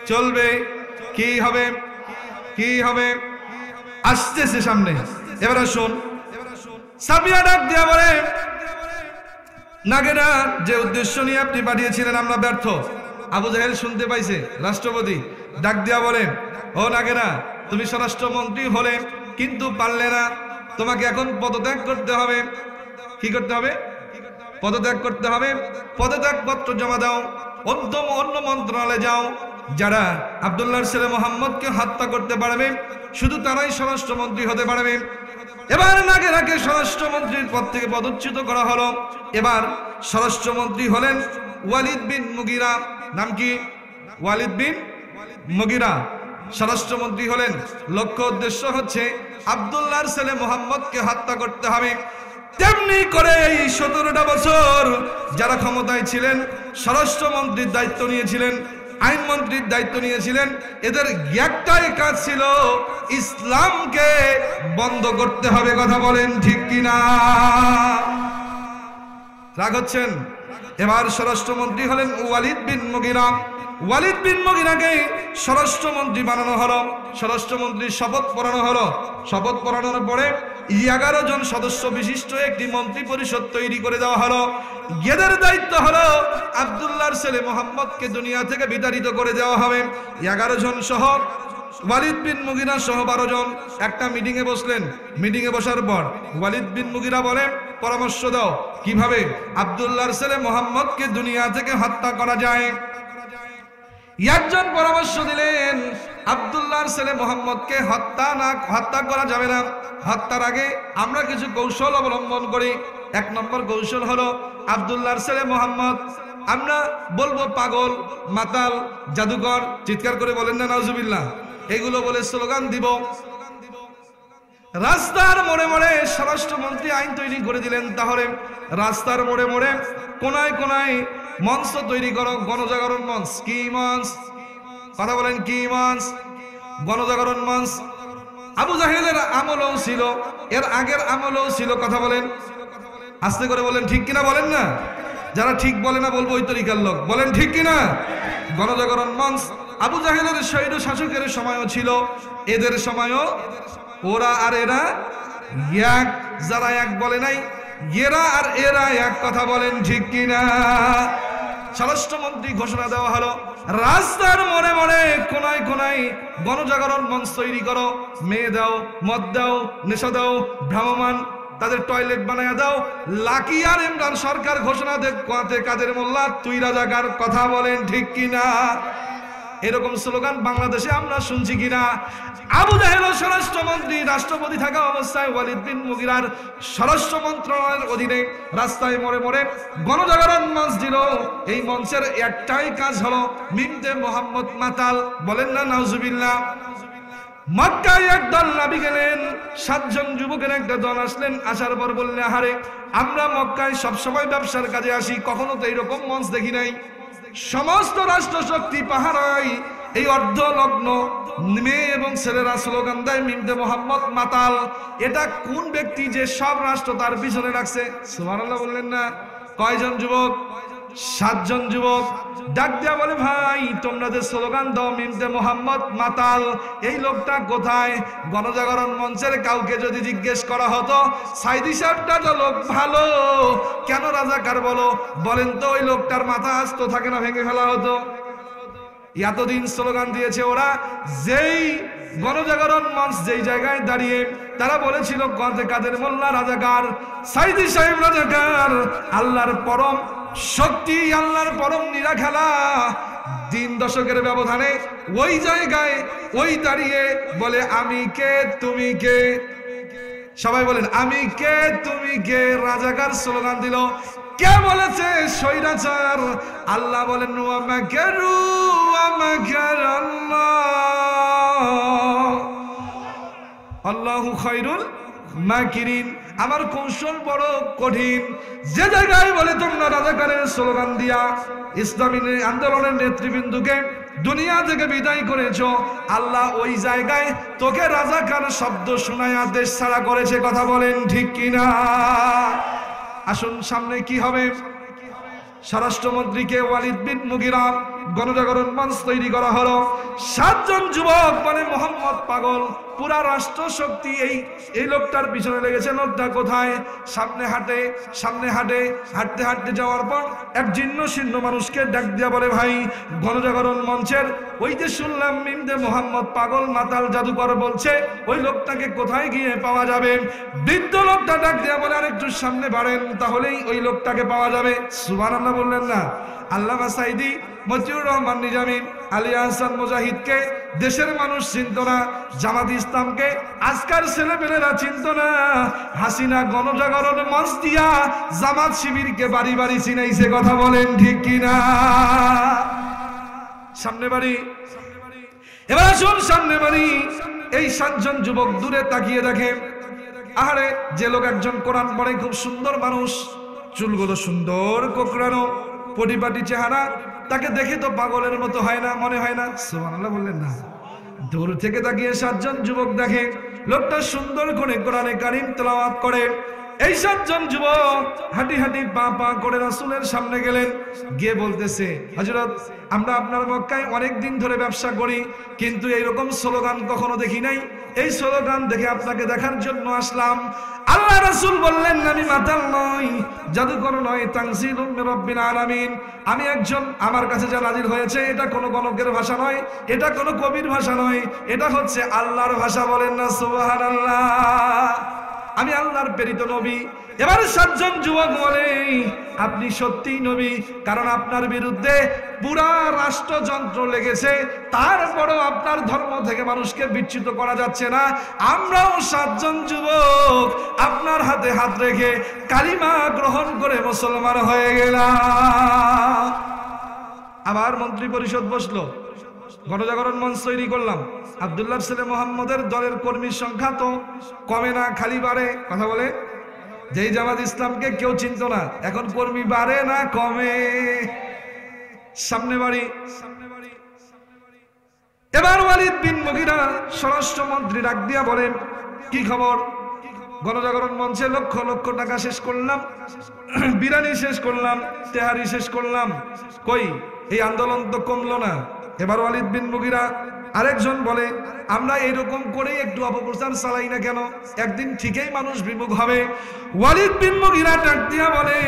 চলবে? কি হবে? কি হবে? আসতেছে সামনে। এবার শুন, সাফিয়া ডাক দিয়া বলে, নাগেরা, যে উদ্দেশ্য নিয়ে আপনি পাঠিয়েছিলেন আমরা ব্যর্থ। আবু জাহেল শুনতে পাইছে। রাষ্ট্রপতি ডাক দিয়া বলে, ও নাগেরা, তুমি স্বরাষ্ট্রমন্ত্রী হলে কিন্তু পারলে না, তোমাকে এখন পদত্যাগ করতে হবে। কি করতে হবে? পদত্যাগ করতে হবে। পদত্যাগ পত্র জমা দাও, অন্য মন্ত্রণালয়ে যাও। যারা আব্দুল্লাহর ছেলে মোহাম্মদকে হত্যা করতে পারবে, শুধু তারাই স্বরাষ্ট্রমন্ত্রী হতে পারবে। এবার নাগেরাকে স্বরাষ্ট্রমন্ত্রীর পদ থেকে পদচ্যুত করা হলো। এবার স্বরাষ্ট্রমন্ত্রী হলেন ওয়ালিদ বিন মুগিরা। নাম কি? ওয়ালিদ বিন মুগিরা স্বরাষ্ট্রমন্ত্রী হলেন। লক্ষ্য উদ্দেশ্য হচ্ছে আব্দুল্লাহর ছেলে মোহাম্মদকে হত্যা করতে হবে। তেমনি করে এই 17টা বছর যারা ক্ষমতায় ছিলেন, স্বরাষ্ট্রমন্ত্রীর দায়িত্ব নিয়েছিলেন, আইনমন্ত্রীর দায়িত্ব নিয়েছিলেন, এদের একটাই কাজ ছিল, ইসলামকে বন্ধ করতে হবে। কথা বলেন ঠিক কিনা? রাগ হচ্ছেন? এবার স্বরাষ্ট্রমন্ত্রী হলেন ওয়ালিদ বিন মুগিরা। ওয়ালিদ বিন মুগিরাকে স্বরাষ্ট্রমন্ত্রী বানানো হলো, স্বরাষ্ট্রমন্ত্রীর শপথ পড়ানো হলো। শপথ পড়ানোর পরে 11 জন সদস্য বিশিষ্ট একটি মন্ত্রী পরিষদ তৈরি করে দেওয়া হলো। এদের দায়িত্ব হলো আব্দুল্লাহর ছেলে মোহাম্মদকে দুনিয়া থেকে বিতাড়িত করে দেওয়া হবে। 11 জন সহ ওয়ালিদ বিন মুগিরা সহ 12 জন একটা মিটিং এ বসলেন। মিটিং এ বসার পর ওয়ালিদ বিন মুগিরা বলে, পরামর্শ দাও কিভাবে আব্দুল্লাহর ছেলে মোহাম্মদকে দুনিয়া থেকে হত্যা করা যায়। একজন পরামর্শ দিলেন, আব্দুল্লাহর ছেলে মোহাম্মদকে হত্যা করা যাবে না। হত্যার আগে আমরা কিছু কৌশল অবলম্বন করি। 1 নম্বর কৌশল হলো, আব্দুল্লাহর ছেলে মোহাম্মদ আমরা বলবো পাগল, মাতাল, জাদুকর, চিৎকার করে বলেন না নাউজুবিল্লাহ, এগুলো বলে স্লোগান দিব। রাস্তার মোড়ে মোড়ে স্বরাষ্ট্রমন্ত্রী আইন তৈরি করে দিলেন, তাহলে রাস্তার মোড়ে মোড়ে কোনায় কোনায় মঞ্চ তৈরি করো, গণজাগরণ মঞ্চ। কি মঞ্চ? কথা বলেন, কি মঞ্চ? গণজাগরণ মঞ্চ। আবু জাহেলের আমলও ছিল, এর আগের আমলও ছিল। কথা বলেন, আস্তে করে বলেন, ঠিক কিনা বলেন না। যারা ঠিক বলে না বলবো ওই তরিকার লোক, বলেন ঠিক কিনা। গণজাগরণ মঞ্চ আবু জাহেলের স্বৈর শাসকের সময়ও ছিল, এদের সময়ও। ওরা আর এরা এক, যারা এক বলে নাই, এরা আর এরা এক। কথা বলেন ঠিক কিনা। স্বরাষ্ট্রমন্ত্রী ঘোষণা দেওয়া হলো, রাস্তার মোড়ে মোড়ে কোনায় কোনায় গণজাগরণ মঞ্চ তৈরি করো। মেয়ে দাও, মদ দাও, নেশা দাও, ভ্রাম্যমান তাদের টয়লেট বানায় দাও। লাকি আর ইমরান সরকার ঘোষণা দে, কাদের মোল্লা তুই রাজাকার। কথা বলেন ঠিক কিনা। এরকম স্লোগান বাংলাদেশে আমরা শুনছি কিনা? আবু জাহেল স্বরাষ্ট্রমন্ত্রী, রাষ্ট্রপতি থাকা অবস্থায় ওয়ালিদ বিন মুগিরার স্বরাষ্ট্র মন্ত্রণালয়ের অধীনে রাস্তায় মোড়ে মোড়ে গণজাগরণ মঞ্চ দিল। এই মঞ্চের একটাই কাজ হলো মিমতে মোহাম্মদ মাতাল। বলেন না নাউজুবিল্লাহ। মক্কায় একদল নবী গেলেন, 7 জন যুবকের একটা দল আসলেন। আসার পর বললেন, আহারে আমরা মক্কায় সবসময় ব্যবসার কাজে আসি, কখনো তো এইরকম মঞ্চ দেখি নাই। সমস্ত রাষ্ট্র শক্তি পাহারায় এই অর্ধলগ্ন মেয়ে এবং ছেলেরা স্লোগান দেয় মিমতে মোহাম্মদ মাতাল। এটা কোন ব্যক্তি যে সব রাষ্ট্র তার পিছনে রাখছে? সুবহানাল্লাহ বললেন না। কয়জন যুবক? 7 জন যুবক ডাক দিয়া বলে, ভাই তোমরা যে স্লোগান দাও মিমতে মোহাম্মদ মাতাল, এই লোকটা কোথায়? গণজাগরণ মঞ্চের কাউকে যদি জিজ্ঞেস করা হতো, সাইদি সাহেবটা তো লোক ভালো, কেন রাজাকার বলো? বলেন তো ওই লোকটার মাথা আস্ত থাকে না, ভেঙে ফেলা হতো। এতদিন স্লোগান দিয়েছে ওরা, যেই গণজাগরণ মঞ্চ যেই জায়গায় দাঁড়িয়ে তারা বলেছিল কাদের মোল্লা রাজাকার, সাইদি সাহেব রাজাকার, আল্লাহর পরম শক্তি, আল্লাহর পরম নিরাখেলা। 3 দশকের ব্যবধানে ওই জায়গায় ওই দাঁড়িয়ে বলে, আমি কে তুমি কে? সবাই বলেন, আমি কে তুমি কে? রাজাকার স্লোগান দিল। কে বলেছে? স্বৈরাচার। আল্লাহ বলেন, আল্লাহু খায়রুল মাকিরিন, আমার কৌশল বড় কঠিন। যে জায়গায় বলে তোমরা রাজাকারের স্লোগান দিয়া ইসলামী আন্দোলনের নেতৃবৃন্দকে দুনিয়া থেকে বিদায় করেছ, আল্লাহ ওই জায়গায় তোকে রাজাকার শব্দ শোনায়া দেশ ছাড়া করেছে। কথা বলেন ঠিক কিনা। আসুন সামনে কি হবে? স্বরাষ্ট্রমন্ত্রীকে ওয়ালিদ বিন মুগিরা গণজাগরণ মঞ্চ তৈরি করা হলো। 7 জন যুবক বলে, মোহাম্মদ পাগল, পুরা রাষ্ট্র শক্তি এই লোকটার পিছনে লেগেছে। লোকটা কোথায়? সামনে হাঁটে, সামনে হাঁটে, হাঁটতে হাঁটতে যাওয়ার পর এক জীর্ণ শীর্ণ মানুষকে ডাক দিয়া বলে, ভাই গণজাগরণ মঞ্চের ওই যে শুনলাম মিমতে মোহাম্মদ পাগল, মাতাল, জাদুকর বলছে, ওই লোকটাকে কোথায় গিয়ে পাওয়া যাবে? বৃদ্ধ লোকটা ডাক দিয়া বলে, আর একটু সামনে বাড়েন, তাহলেই ওই লোকটাকে পাওয়া যাবে। সুবহানাল্লাহ বললেন না। আল্লামা সাঈদী, মতিউর রহমান নিজামী, আলী আহসান মুজাহিদকে দেশের মানুষ চিনত না, জামাত ইসলামকে আজকাল ছেলেপেলেরা চিনত না। হাসিনা গণজাগরণ মঞ্চ দিয়া জামাত শিবিরকে বাড়ি বাড়ি চিনাইছে। কথা বলেন ঠিক কিনা। সামনে বাড়ি। এবার আসুন সামনে বাড়ি। এই 7 জন যুবক দূরে তাকিয়ে দেখে, আহারে যে লোক একজন কোরআন পড়ে, খুব সুন্দর মানুষ, চুলগুলো সুন্দর কোকড়ানো, পরিপাটি চেহারা, তাকে দেখে তো পাগলের মতো হয় না, মনে হয় না? সুবহানাল্লাহ বললেন না। দূর থেকে তাকিয়ে 7 জন যুবক দেখে লোকটা সুন্দর করে কোরআনে কারীম তেলাওয়াত করে, এই 7 জন যুবক হাঁটি হাঁটি পা পা করে রাসূলের সামনে গেলেন, গিয়ে বলতেছে, হযরত আমরা আপনার মক্কায় অনেক দিন ধরে ব্যবসা করি, কিন্তু এইরকম স্লোগান কখনো দেখি নাই। এই স্লোগান দেখে আপনাকে দেখার জন্য আসলাম। আল্লাহ রাসূল বললেন, আমি মাতাল নই, জাদুকর নয়, তানজিলুম মির রাব্বিল আলামিন। আমি একজন, আমার কাছে যা নাজিল হয়েছে এটা কোনো গণকের ভাষা নয়, এটা কোনো কবির ভাষা নয়, এটা হচ্ছে আল্লাহর ভাষা। বলেন না সুবহানাল্লাহ। আমি আল্লাহর প্রেরিত নবী। এবার 7 জন যুবক বলে, আপনি সত্যিই নবী, কারণ আপনার বিরুদ্ধে পুরা রাষ্ট্রযন্ত্র লেগেছে, তারপরেও আপনার ধর্ম থেকে মানুষকে বিচ্যুত করা যাচ্ছে না। আমরাও 7 জন যুবক আপনার হাতে হাত রেখে কালিমা গ্রহণ করে মুসলমান হয়ে গেলাম। আবার মন্ত্রী পরিষদ বসলো, গণজাগরণ মঞ্চ তৈরি করলাম। আব্দুল্লাহ ছেলে মোহাম্মদের দলের কর্মীর সংখ্যা তো কমে না, খালি বাড়ে। কথা বলে, যেই জামাত ইসলামকে কেউ চিনত না, এখন কর্মী বাড়ে না কমে, সামনে বাড়ি। এবার ওয়ালিদ বিন মুগিরা স্বরাষ্ট্রমন্ত্রী ডাক দিয়া বলেন, কি খবর? গণজাগরণ মঞ্চে লক্ষ লক্ষ টাকা শেষ করলাম, বিরানি শেষ করলাম, তেহারি শেষ করলাম, কই এই আন্দোলন তো কমলো না। এবার ওয়ালিদ বিন মুগিরা আরেকজন বলে, আমরা এরকম করে একটু অপপ্রচার চালাই না কেন, একদিন ঠিকই মানুষ বিমুখ হবে। ওয়ালিদ বিন মুগিরা ডাক দিয়া বলে,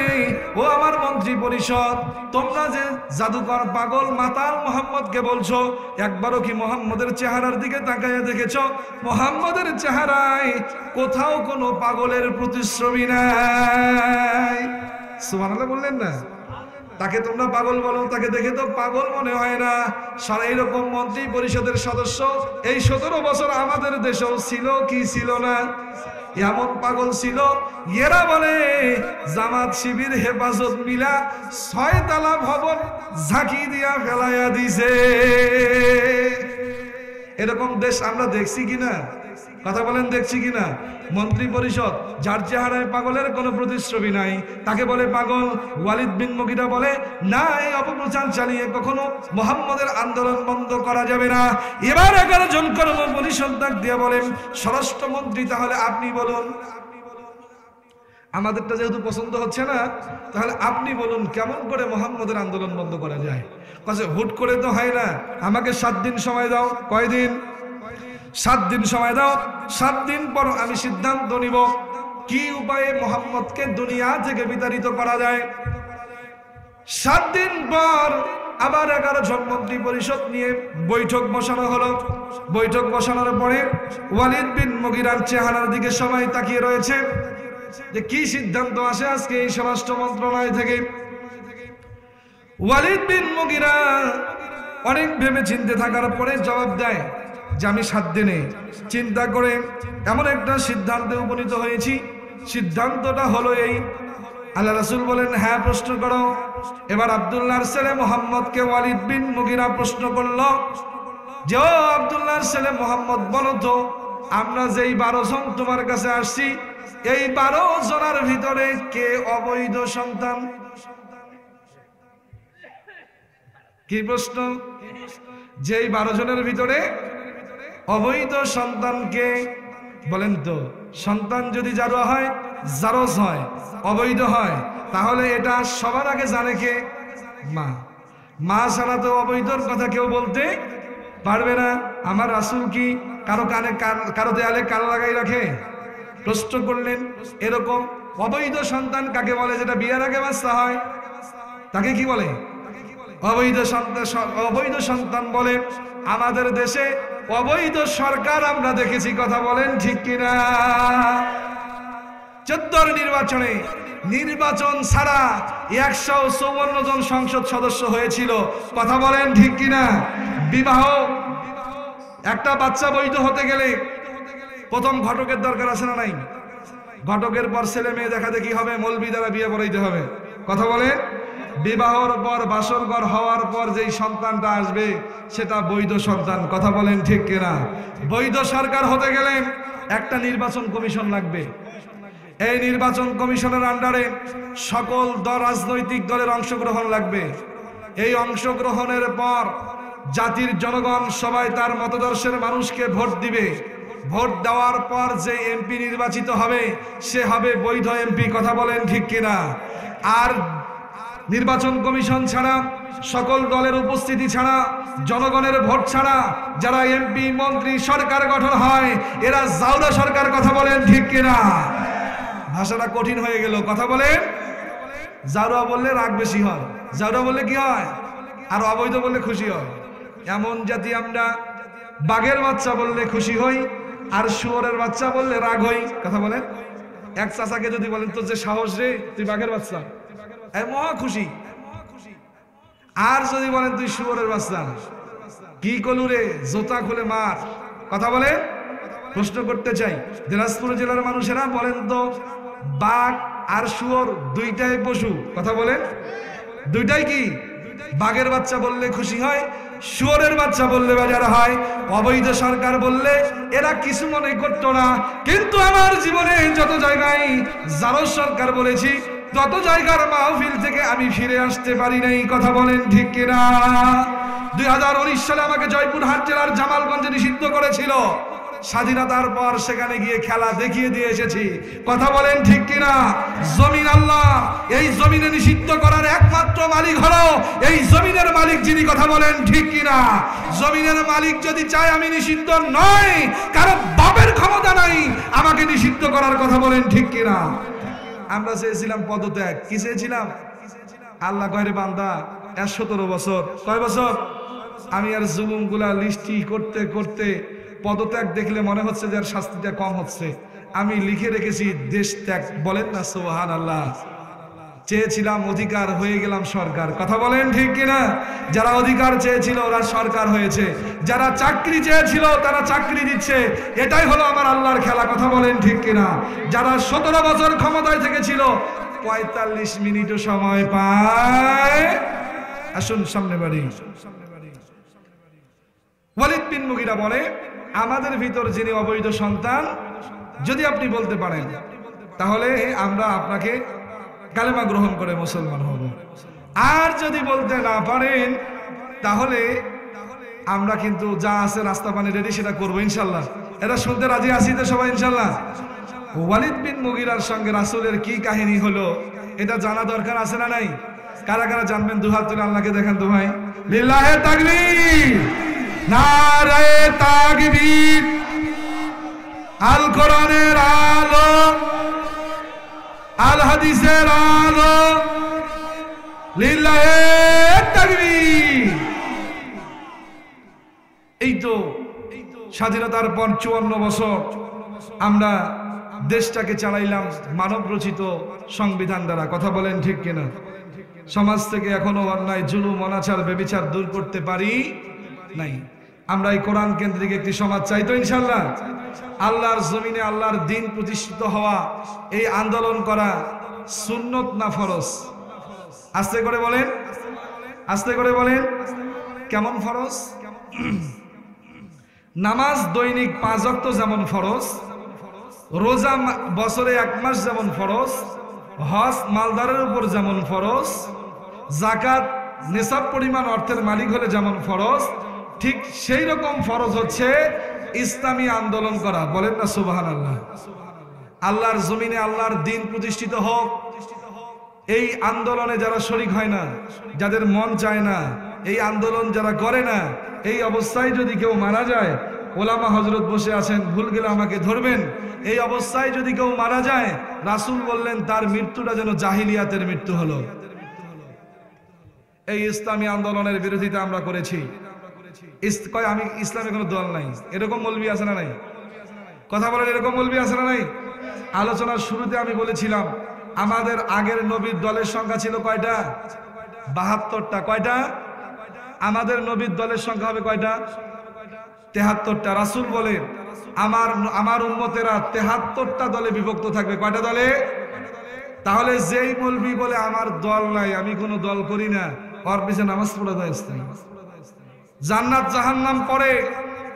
ও আমার মন্ত্রী পরিষদ, তোমরা যে জাদুকর পাগল মাতাল মুহাম্মদকে বলছো, একবারও কি মুহাম্মদের চেহারার দিকে তাকায়া দেখেছো? মুহাম্মদের চেহারায় কোথাও কোনো পাগলের প্রতিচ্ছবি নাই। সুবহানাল্লাহ বললেন না? তাকে তোমরা পাগল বলো, তাকে দেখে তো পাগল মনে হয় না। সারা এরকম মন্ত্রী পরিষদের সদস্য এই 17 বছর আমাদের দেশেও ছিল কি ছিল না? এমন পাগল ছিল, এরা বলে জামাত শিবির হেফাজত মিলা 6 তলা ভবন ঝাঁকি দিয়া ফেলাইয়া দিছে। এরকম দেশ আমরা দেখছি কিনা? কথা বলেন, দেখছি কিনা? মন্ত্রী পরিষদ যার চেহারায় পাগলের কোনো প্রতিচ্ছবি নাই, তাকে বলে পাগল। ওয়ালিদ বিন মুগিরা বলে, না, এই অপপ্রচার চালিয়ে কখনো মুহাম্মদের আন্দোলন বন্ধ করা যাবে না। এবার 11 জন কর্ম পরিষদ ডাক দিয়ে বলেন, স্বরাষ্ট্রমন্ত্রী তাহলে আপনি বলুন, আমাদেরটা যেহেতু পছন্দ হচ্ছে না, তাহলে আপনি বলুন কেমন করে মুহাম্মদের আন্দোলন বন্ধ করা যায়। কাছে হুট করে তো হয় না, আমাকে 7 দিন সময় দাও। কয়দিন? 7 দিন সময় দাও, 7 দিন পর আমি সিদ্ধান্ত নিব কি উপায়ে মুহাম্মদকে দুনিয়া থেকে বিতাড়িত করা যায়। 7 দিন পর আবার 11 জন মন্ত্রী পরিষদ নিয়ে বৈঠক বসানো হলো। বৈঠক বসানোর পরে ওয়ালিদ বিন মুগিরার চেহারার দিকে সবাই তাকিয়ে রয়েছে যে কি সিদ্ধান্ত আসে আজকে এই স্বরাষ্ট্র মন্ত্রণালয় থেকে। ওয়ালিদ বিন মুগিরা অনেক ভেবে চিন্তে থাকার পরে জবাব দেয় যে আমি 7 দিনে চিন্তা করে এমন একটা সিদ্ধান্তে উপনীত হয়েছি। সিদ্ধান্তটা হলো এই। আল্লাহ রাসূল বলেন, হ্যাঁ প্রশ্ন করো। এবার আব্দুল্লাহর ছেলে মুহাম্মদকে ওয়ালিদ বিন মুগিরা প্রশ্ন করলো যে, ও আব্দুল্লাহর ছেলে মুহাম্মদ, বলো তো আমরা যেই 12 জন তোমার কাছে আসছি, এই 12 জনের ভিতরে কে অবৈধ সন্তান? কি প্রশ্ন? যেই 12 জনের ভিতরে অবৈধ সন্তান কে? বলেন তো, সন্তান যদি জারোয়া হয়, জারজ হয়, অবৈধ হয়, তাহলে এটা সবার আগে জানে কে? মা। মা ছাড়া তো অবৈধর কথা কেউ বলতে পারবে না। আমার রাসূল কি কারো কানে কারো দেয়ালে কান লাগাই রাখে? প্রশ্ন করলেন, এরকম অবৈধ সন্তান কাকে বলে? যেটা বিয়ের আগে বাচ্চা হয় তাকে কি বলে? অবৈধ সন্তান। অবৈধ সন্তান বলে আমাদের দেশে অবৈধ সরকার আমরা দেখেছি। কথা বলেন ঠিক কিনা? 14 নির্বাচনে নির্বাচন ছাড়া 154 জন সংসদ সদস্য হয়েছিল। কথা বলেন ঠিক কিনা? বিবাহ, একটা বাচ্চা বৈধ হতে গেলে প্রথম ঘটকের দরকার আছে না নাই? ঘটকের পর ছেলে মেয়ে দেখা দেখি হবে, মৌলবি দ্বারা বিয়ে পড়াইতে হবে। কথা বলেন, বিবাহর পর বাসর ঘর হওয়ার পর যেই সন্তানটা আসবে সেটা বৈধ সন্তান। কথা বলেন ঠিক কিনা? বৈধ সরকার হতে গেলে একটা নির্বাচন কমিশন লাগবে। এই নির্বাচন কমিশনের আন্ডারে সকল রাজনৈতিক দলের অংশগ্রহণ লাগবে। এই অংশগ্রহণের পর জাতির জনগণ সবাই তার মতাদর্শের মানুষকে ভোট দিবে। ভোট দেওয়ার পর যে এমপি নির্বাচিত হবে সে হবে বৈধ এমপি। কথা বলেন ঠিক কিনা? আর নির্বাচন কমিশন ছাড়া, সকল দলের উপস্থিতি ছাড়া, জনগণের ভোট ছাড়া যারা এমপি মন্ত্রী সরকার গঠন হয় এরা জাউরা সরকার। কথা বলেন ঠিক কিনা? ভাষাটা কঠিন হয়ে গেল। কথা বলেন। জাউরা বললে রাগ বেশি হয়, জাউরা বললে কি হয়? আর অবৈধ বললে খুশি হয়। এমন জাতি আমরা, বাঘের বাচ্চা বললে খুশি হই আর শুয়োরের বাচ্চা বললে রাগ হই। কথা বলেন। এক চাচাকে যদি বলেন তোর যে সাহস রে, তুই বাঘের বাচ্চা, মহা খুশি। আর যদি বলেন তুই শুয়োরের বাচ্চা, কি কলু রে, জোতা খুলে মার। কথা বলেন। প্রশ্ন করতে চাই, দিনাজপুর জেলার মানুষেরা বলেন তো, বাঘ আর শুয়োর দুইটাই পশু। কথা বলেন। দুইটাই কি? বাঘের বাচ্চা বললে খুশি হয়, শুয়োরের বাচ্চা বললে বাজার হয়। অবৈধ সরকার বললে এরা কিছু মনে করতো না। কিন্তু আমার জীবনে যত জায়গায় জারজ সরকার বলেছি, তত জায়গার মাহফিল থেকে আমি ফিরে আসতে পারি নাই। কথা বলেন ঠিক কিনা? 2019 সালে আমাকে জয়পুরহাট জেলার জামালগঞ্জে নিষিদ্ধ করেছিল। স্বাধীনতার পর সেখানে গিয়ে খেলা দেখিয়ে দিয়ে এসেছি। কথা বলেন ঠিক কিনা? জমিন আল্লাহ, এই জমিনে নিষিদ্ধ করার একমাত্র মালিক হলো এই জমিনের মালিক যিনি। কথা বলেন ঠিক কিনা? জমিনের মালিক যদি চায় আমি নিষিদ্ধ নয়, কারণ বাপের ক্ষমতা নাই আমাকে নিষিদ্ধ করার। কথা বলেন ঠিক কিনা? আমরা চেয়েছিলাম পদত্যাগ। কি চেয়েছিলাম? আল্লাহ কয় রে বান্দা 17 বছর, কয় বছর? আমি আর জুলুমগুলা লিস্টি করতে করতে পদত্যাগ দেখলে মনে হচ্ছে যে আর শাস্তিটা কম হচ্ছে। আমি লিখে রেখেছি দেশ ত্যাগ। বলেন না সুবহানাল্লাহ। চেয়েছিলাম অধিকার, হয়ে গেলাম সরকার। কথা বলেন ঠিক কিনা? যারা অধিকার চেয়েছিল ওরা সরকার হয়েছে, যারা চাকরি চেয়েছিল তারা চাকরি দিচ্ছে। এটাই হলো আমার আল্লাহর খেলা। কথা বলেন ঠিক কিনা? যারা 17 বছর ক্ষমতায় থেকেছিল 45 মিনিটও সময় পায়। আসুন সামনে বাড়ি। ওয়ালিদ বিন মুগিরা বলে, আমাদের ভিতর যিনি অবৈধ সন্তান, যদি আপনি বলতে পারেন তাহলে আমরা আপনাকে কালেমা গ্রহণ করে মুসলমান হব। আর যদি বলতে না পারেন তাহলে আমরা কিন্তু যা আছে রাস্তা পানি রেডি সেটা করবো ইনশাল্লাহ। এটা শুনতে রাজি আছি তো সবাই ইনশাল্লাহ? ওয়ালিদ বিন মুগিরার সঙ্গে রাসূলের কি কাহিনী হলো এটা জানা দরকার আছে না নাই? কারা কারা জানবেন দুহাত তুলে আল্লাহকে দেখেন তো ভাই। লিল্লাহে তাকবীর, নারে তাকবীর। আল কোরআনের আলো, আল হাদিসের আলো, লিল্লাহে তাকবীর। এই তো স্বাধীনতার পর 54 বছর আমরা দেশটাকে চালাইলাম মানব রচিত সংবিধান দ্বারা। কথা বলেন ঠিক কিনা? সমাজ থেকে এখনো অন্যায়, জুলুম, অনাচার, ব্যভিচার দূর করতে পারি নাই। আমরা এই কোরআন কেন্দ্রিক একটি সমাজ চাই তো ইনশাল্লাহ? আল্লাহর জমিনে আল্লাহর দ্বীন প্রতিষ্ঠিত হওয়া, এই আন্দোলন করা সুন্নত না ফরজ? আস্তে করে বলেন, আস্তে করে বলেন। কেমন ফরজ? নামাজ দৈনিক 5 ওয়াক্ত যেমন ফরজ, রোজা বছরে 1 মাস যেমন ফরজ, হজ মালদারের উপর যেমন ফরজ, যাকাত নিসাব পরিমাণ অর্থের মালিক হলে যেমন ফরজ, ঠিক সেই রকম ফরজ হচ্ছে ইসলামী আন্দোলন করা। বলেন না সুবহানাল্লাহ। আল্লাহর জমিনে আল্লাহর দ্বীন প্রতিষ্ঠিত হোক। এই আন্দোলনে যারা শরীক হয় না, যাদের মন চায় না, এই আন্দোলন যারা করে না, এই অবস্থায় যদি কেউ মারা যায়, ওলামা হযরত বসে আছেন, ভুল গেলে আমাকে ধরবেন, এই অবস্থায় যদি কেউ মারা যায়, রাসূল বললেন তার মৃত্যুটা যেন জাহিলিয়াতের মৃত্যু হলো। এই ইসলামী আন্দোলনের বিরোধিতা আমরা করেছি। আমি ইসলামে কোনো দল নাই, এরকম মৌলবি আছে না নাই? কথা বলেন, এরকম মৌলবি আছে না নাই? আলোচনার শুরুতে আমি বলেছিলাম আমাদের আগের নবীর দলের সংখ্যা ছিল কয়টা? 72টা। কয়টা? আমাদের নবীর দলের সংখ্যা হবে কয়টা? 73টা। রাসূল বলে আমার উম্মতেরা 73টা দলে বিভক্ত থাকবে। কয়টা দলে? তাহলে যেই মৌলবি বলে আমার দল নাই, আমি কোনো দল করি না, ওর পিছনে নামাজ পড়া যায়? জান্নাত জাহান্নাম পড়ে।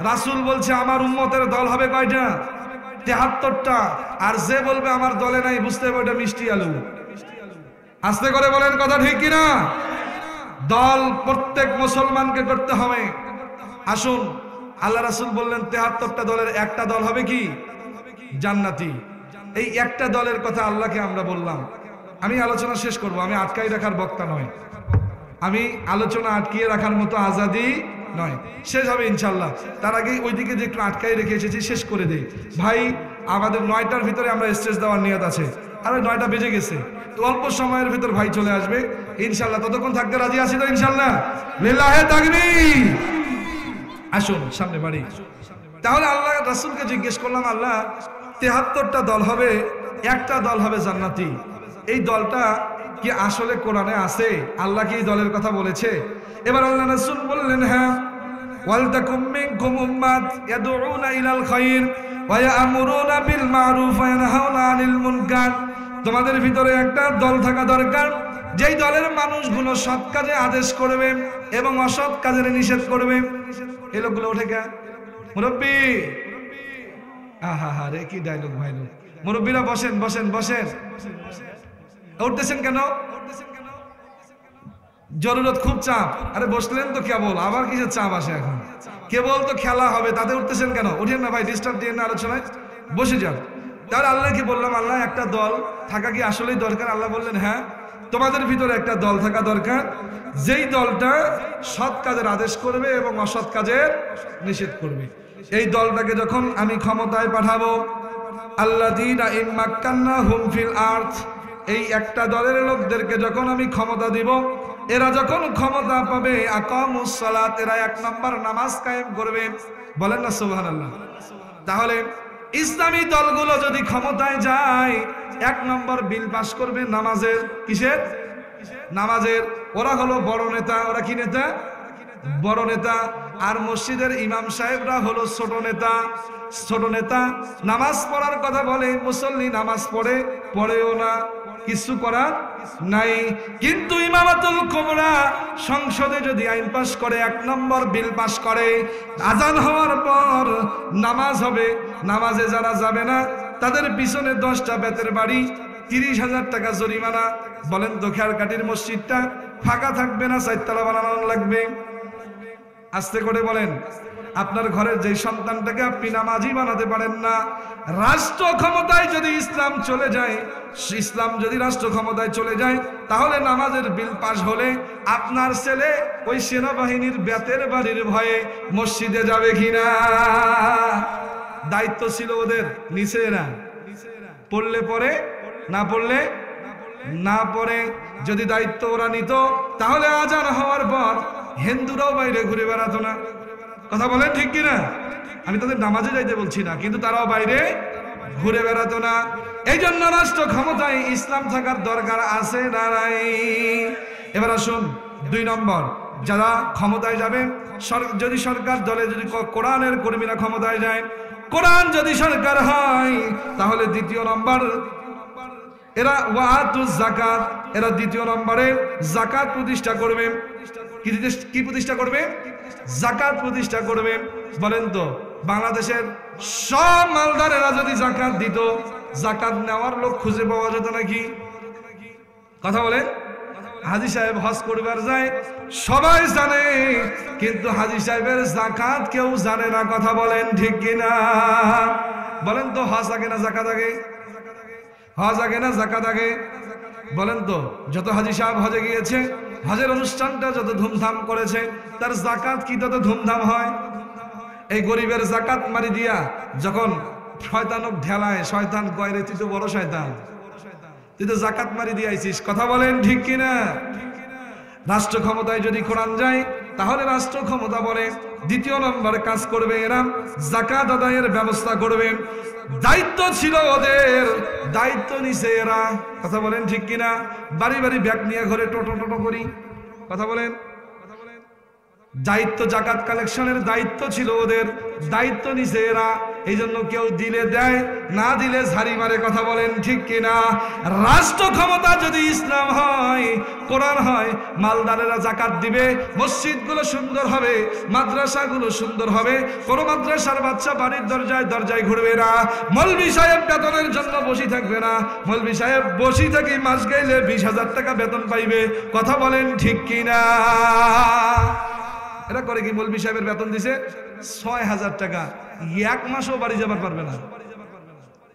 রাসূল বলছে আমার উম্মতের দল হবে কয়টা? 73টা। আর যে বলবে আমার দলে নাই, বুঝতে হবে ওটা মিষ্টি আলু। আস্তে করে বলেন, কথা ঠিক কিনা? দল প্রত্যেক মুসলমানকে করতে হবে। আসুন আল্লাহ রাসূল বললেন 73টা দলের একটা দল হবে কি জান্নাতি। এই একটা দলের কথা আল্লাহকে আমরা বললাম। আমি আলোচনা শেষ করব, আমি আটকাই রাখার বক্তা নয়, আমি আলোচনা আটকিয়ে রাখার মতো আজাদি নয়, শেষ হবে ইনশাল্লাহ। তার আগে ওইদিকে যে একটু আটকাই রেখে এসেছি শেষ করে দেই। ভাই আমাদের 9টার ভিতরে আমরা স্টেজ দেওয়ার নিয়ত আছে, আর 9টা বেজে গেছে, তো অল্প সময়ের ভিতর ভাই চলে আসবে ইনশাল্লাহ। ততক্ষণ থাকতে রাজি আছি তো ইনশাল্লাহ? লিল্লাহি তাকবীর। আসুন সামনে বাড়ি। তাহলে আল্লাহ রাসূলকে জিজ্ঞেস করলাম, আল্লাহ 73টা দল হবে, একটা দল হবে জান্নাতি, এই দলটা কি আসলে কোরআনে আছে? আল্লাহ কি এই দলের কথা বলেছে? এবার আল্লাহ রাসূল বললেন, হ্যাঁ, ওয়ালতাকুম মিনকুম উম্মাত ইয়াদউনা ইলাল খায়র ওয়া ইয়া'মুরুনা বিল মা'রুফ ওয়া ইয়ানহাউনা আনিল মুনকার। তোমাদের ভিতরে একটা দল থাকা দরকার, যেই দলের মানুষগুলো সৎ কাজে আদেশ করবে এবং অসৎ কাজের নিষেধ করবে। এই লোকগুলো ওঠে কে? মুরব্বি। আহা হা রে, কি ডায়লগ ভাই লোক। মুরব্বিরা বসেন বসেন বসেন। উঠতেছেন কেন? জরুরত, খুব চাপ। আরে বসলেন তো কেবল, আবার কিসের চাপ আসে এখন? কেবল তো খেলা হবে, তাতে উঠতেছেন কেন? উঠেন না ভাই, ডিস্টার্ব দিয়ে না আলোচনায়, বসে যান। তাহলে আল্লাহকে বললাম, আল্লাহ একটা দল থাকা কি আসলেই দরকার? আল্লাহ বললেন, হ্যাঁ, তোমাদের ভিতরে একটা দল থাকা দরকার, যেই দলটা সৎ কাজের আদেশ করবে এবং অসৎ কাজের নিষেধ করবে। এই দলটাকে যখন আমি ক্ষমতায় পাঠাবো, আল্লাযীনা ইম্মাক্কান্নাহুম ফিল আরদ, এই একটা দলের লোকদেরকে যখন আমি ক্ষমতা দিব, এরা যখন ক্ষমতা পাবে, আকামুস সালাত, এরা 1 নম্বর নামাজ কায়েম করবে। বলেন না সুবহানাল্লাহ। তাহলে ইসলামী দলগুলো যদি ক্ষমতায় যায়, 1 নম্বর বিল পাস করবে নামাজের। কিসের? নামাজের। ওরা হলো বড় নেতা। ওরা কি নেতা? বড় নেতা। আর মসজিদের ইমাম সাহেবরা হলো ছোট নেতা। ছোট নেতা নামাজ পড়ার কথা বলে, মুসল্লি নামাজ পড়েও না, কিছু করার নাই। কিন্তু ইমামাতুল কুবরা সংসদে যদি আইন পাস করে, 1 নম্বর বিল পাস করে, আজান হওয়ার পর নামাজ হবে, নামাজে যারা যাবে না তাদের পিছনে 10টা বেতের বাড়ি, 30,000 টাকা জরিমানা। বলেন তো, খেয়ারকাটির মসজিদটা ফাঁকা থাকবে না 4 তলা বানানো লাগবে? আস্তে করে বলেন। আপনার ঘরের যে সন্তানটাকে আপনি নামাজি বানাতে পারেন না, রাষ্ট্র ক্ষমতায় যদি ইসলাম চলে যায়, ইসলাম যদি রাষ্ট্র ক্ষমতায় চলে যায়, তাহলে নামাজের বিল পাস হলে আপনার ছেলে ওই সেনাবাহিনীর বেতের বাড়ির ভয়ে মসজিদে যাবে কিনা? দায়িত্ব ছিল ওদের, নিচে এরা পড়লে পরে, না পড়লে না পড়ে। যদি দায়িত্ব ওরা নিত, তাহলে আজান হওয়ার পর হিন্দুরাও বাইরে ঘুরে বেড়াতো না। কথা বলেন ঠিক কিনা? আমি তাদের নামাজে যাইতে বলছি না, কিন্তু তারাও বাইরে ঘুরে বেড়াতো না। এই জন্য রাষ্ট্র ক্ষমতায় ইসলাম থাকার দরকার আছে না নাই? এবার আসুন 2 নম্বর, যারা ক্ষমতায় যাবে, যদি সরকার দলে যদি কোরআনের কর্মীরা ক্ষমতায় যায়, কোরআন যদি সরকার হয়, তাহলে 2 নম্বর এরা ওয়াতুজ যাকাত, এরা 2 নম্বরে যাকাত প্রতিষ্ঠা করবে। কি প্রতিষ্ঠা করবে? যাকাত প্রতিষ্ঠা করবে। বলেন তো, বাংলাদেশের সব মালদারেরা যদি যাকাত দিত, যাকাত নেওয়ার লোক খুঁজে পাওয়া যেত নাকি? কথা বলেন। হাজী সাহেব হজ করবার যায়, সবাই জানে, কিন্তু হাজী সাহেবের যাকাত কেউ জানে না। কথা বলেন ঠিক কিনা? বলেন তো, হজ আগে না যাকাত আগে? হজ আগে না যাকাত আগে? বলেন তো, যত হাজী সাহেব হজে গিয়েছে, হজের অনুষ্ঠানটা যত ধুমধাম করেছে, তার যাকাত কি তত ধুমধাম হয়? এই গরিবের যাকাত মারি দিয়া যখন শয়তানক ঢেলায়, শয়তান কয়, রে তুই তো বড় শয়তান, তুই তো যাকাত মারি দিয়েছিস। কথা বলেন ঠিক কিনা? রাষ্ট্র ক্ষমতায় যদি কোরআন যায়, তাহলে রাষ্ট্র ক্ষমতা বলে 2 নম্বর কাজ করবে, এরা যাকাত আদায়ের ব্যবস্থা করবে। দায়িত্ব ছিল ওদের, দায়িত্ব নিছে এরা। কথা বলেন ঠিক কিনা? বাড়ি বাড়ি ব্যাগ নিয়ে ঘরে টোটো টোটো করি। কথা বলেন। দায়িত্ব, যাকাত কালেকশনের দায়িত্ব ছিল ওদের, দায়িত্ব নিছে এরা। এই জন্য কেউ দিলে দেয়, না দিলে ঝাড়ি মারে। কথা বলেন ঠিক কিনা? রাষ্ট্র ক্ষমতা যদি ইসলাম হয়, কোরআন হয়, মালদারেরা যাকাত দিবে, মসজিদগুলো সুন্দর হবে, মাদ্রাসাগুলো সুন্দর হবে। কোন মাদ্রাসার বাচ্চা বাড়ির দরজায় দরজায় ঘুরবে না, মৌলভী সাহেব বেতনের জন্য বসে থাকবে না, মৌলভী সাহেব বসে থাকি মাস গেলে 20,000 টাকা বেতন পাইবে। কথা বলেন ঠিক কিনা? এরা করে কি? মৌলভী সাহেবের বেতন দিছে, ৬,০০০ টাকা, এক মাসও বাড়ি যাবার পারবে না।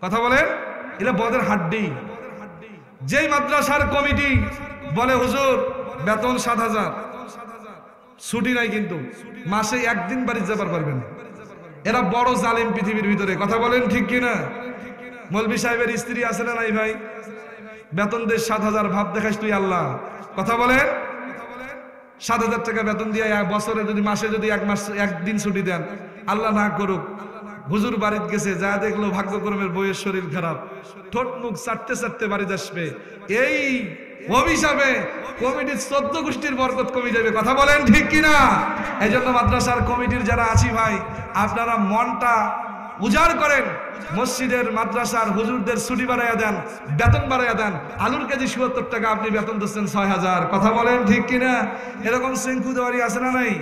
কথা বলেন, এটা বদের হাড্ডি। যেই মাদ্রাসার কমিটি বলে হুজুর বেতন ৭,০০০, ছুটি নাই কিন্তু মাসে একদিন বাড়ি যাবার পারবেন, এরা বড় জালিম পৃথিবীর ভিতরে। কথা বলেন ঠিক কিনা? মৌলভী সাহেবের স্ত্রী আছে না নাই ভাই? বেতন দে ৭,০০০, ভাব দেখাস তুই আল্লাহ। কথা বলেন, ৭,০০০ টাকা বেতন দিয়ে বছরে যদি মাসে যদি একদিন ছুটি দেন, আল্লাহ না করুক হুজুর বাড়িতে গেছে, যা দেখলো ভাগ্যক্রমের বইয়ের শরীর খারাপ, ঠোঁট মুখ চাটতে চাটতে বাড়িতে আসবে, এই অভিশাপে কমিটির ১৪ গোষ্ঠীর বরকত কমে যাবে। কথা বলেন ঠিক কিনা? এই জন্য মাদ্রাসার কমিটির যারা আছি ভাই, আপনারা মনটা উজাড় করেন, মসজিদের মাদ্রাসার হুজুরদের ছুটি বাড়াইয়া দেন, বেতন বাড়াইয়া দেন। আলুর কেজি ৭৪ টাকা, আপনি বেতন দিচ্ছেন ৬,০০০। কথা বলেন ঠিক কিনা? এরকম শৃঙ্খু দেওয়ারি আছে না নাই?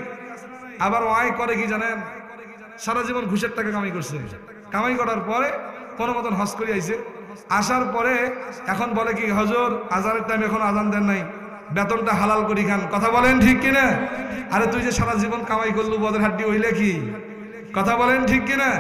আবার ওয়াই করে কি জানেন, সারা জীবন ঘুষের টাকা কামাই করছে, কামাই করার পরে কোনো মতন হজ করে আইছে, আসার পরে এখন বলে কি হুজুর আজানের টাইম এখন আজান দেন নাই, বেতনটা হালাল করি খান। কথা বলেন ঠিক কিনা? আরে তুই যে সারা জীবন কামাই করলু বদের হাড্ডি হইলে কি? কথা বলেন ঠিক কিনা?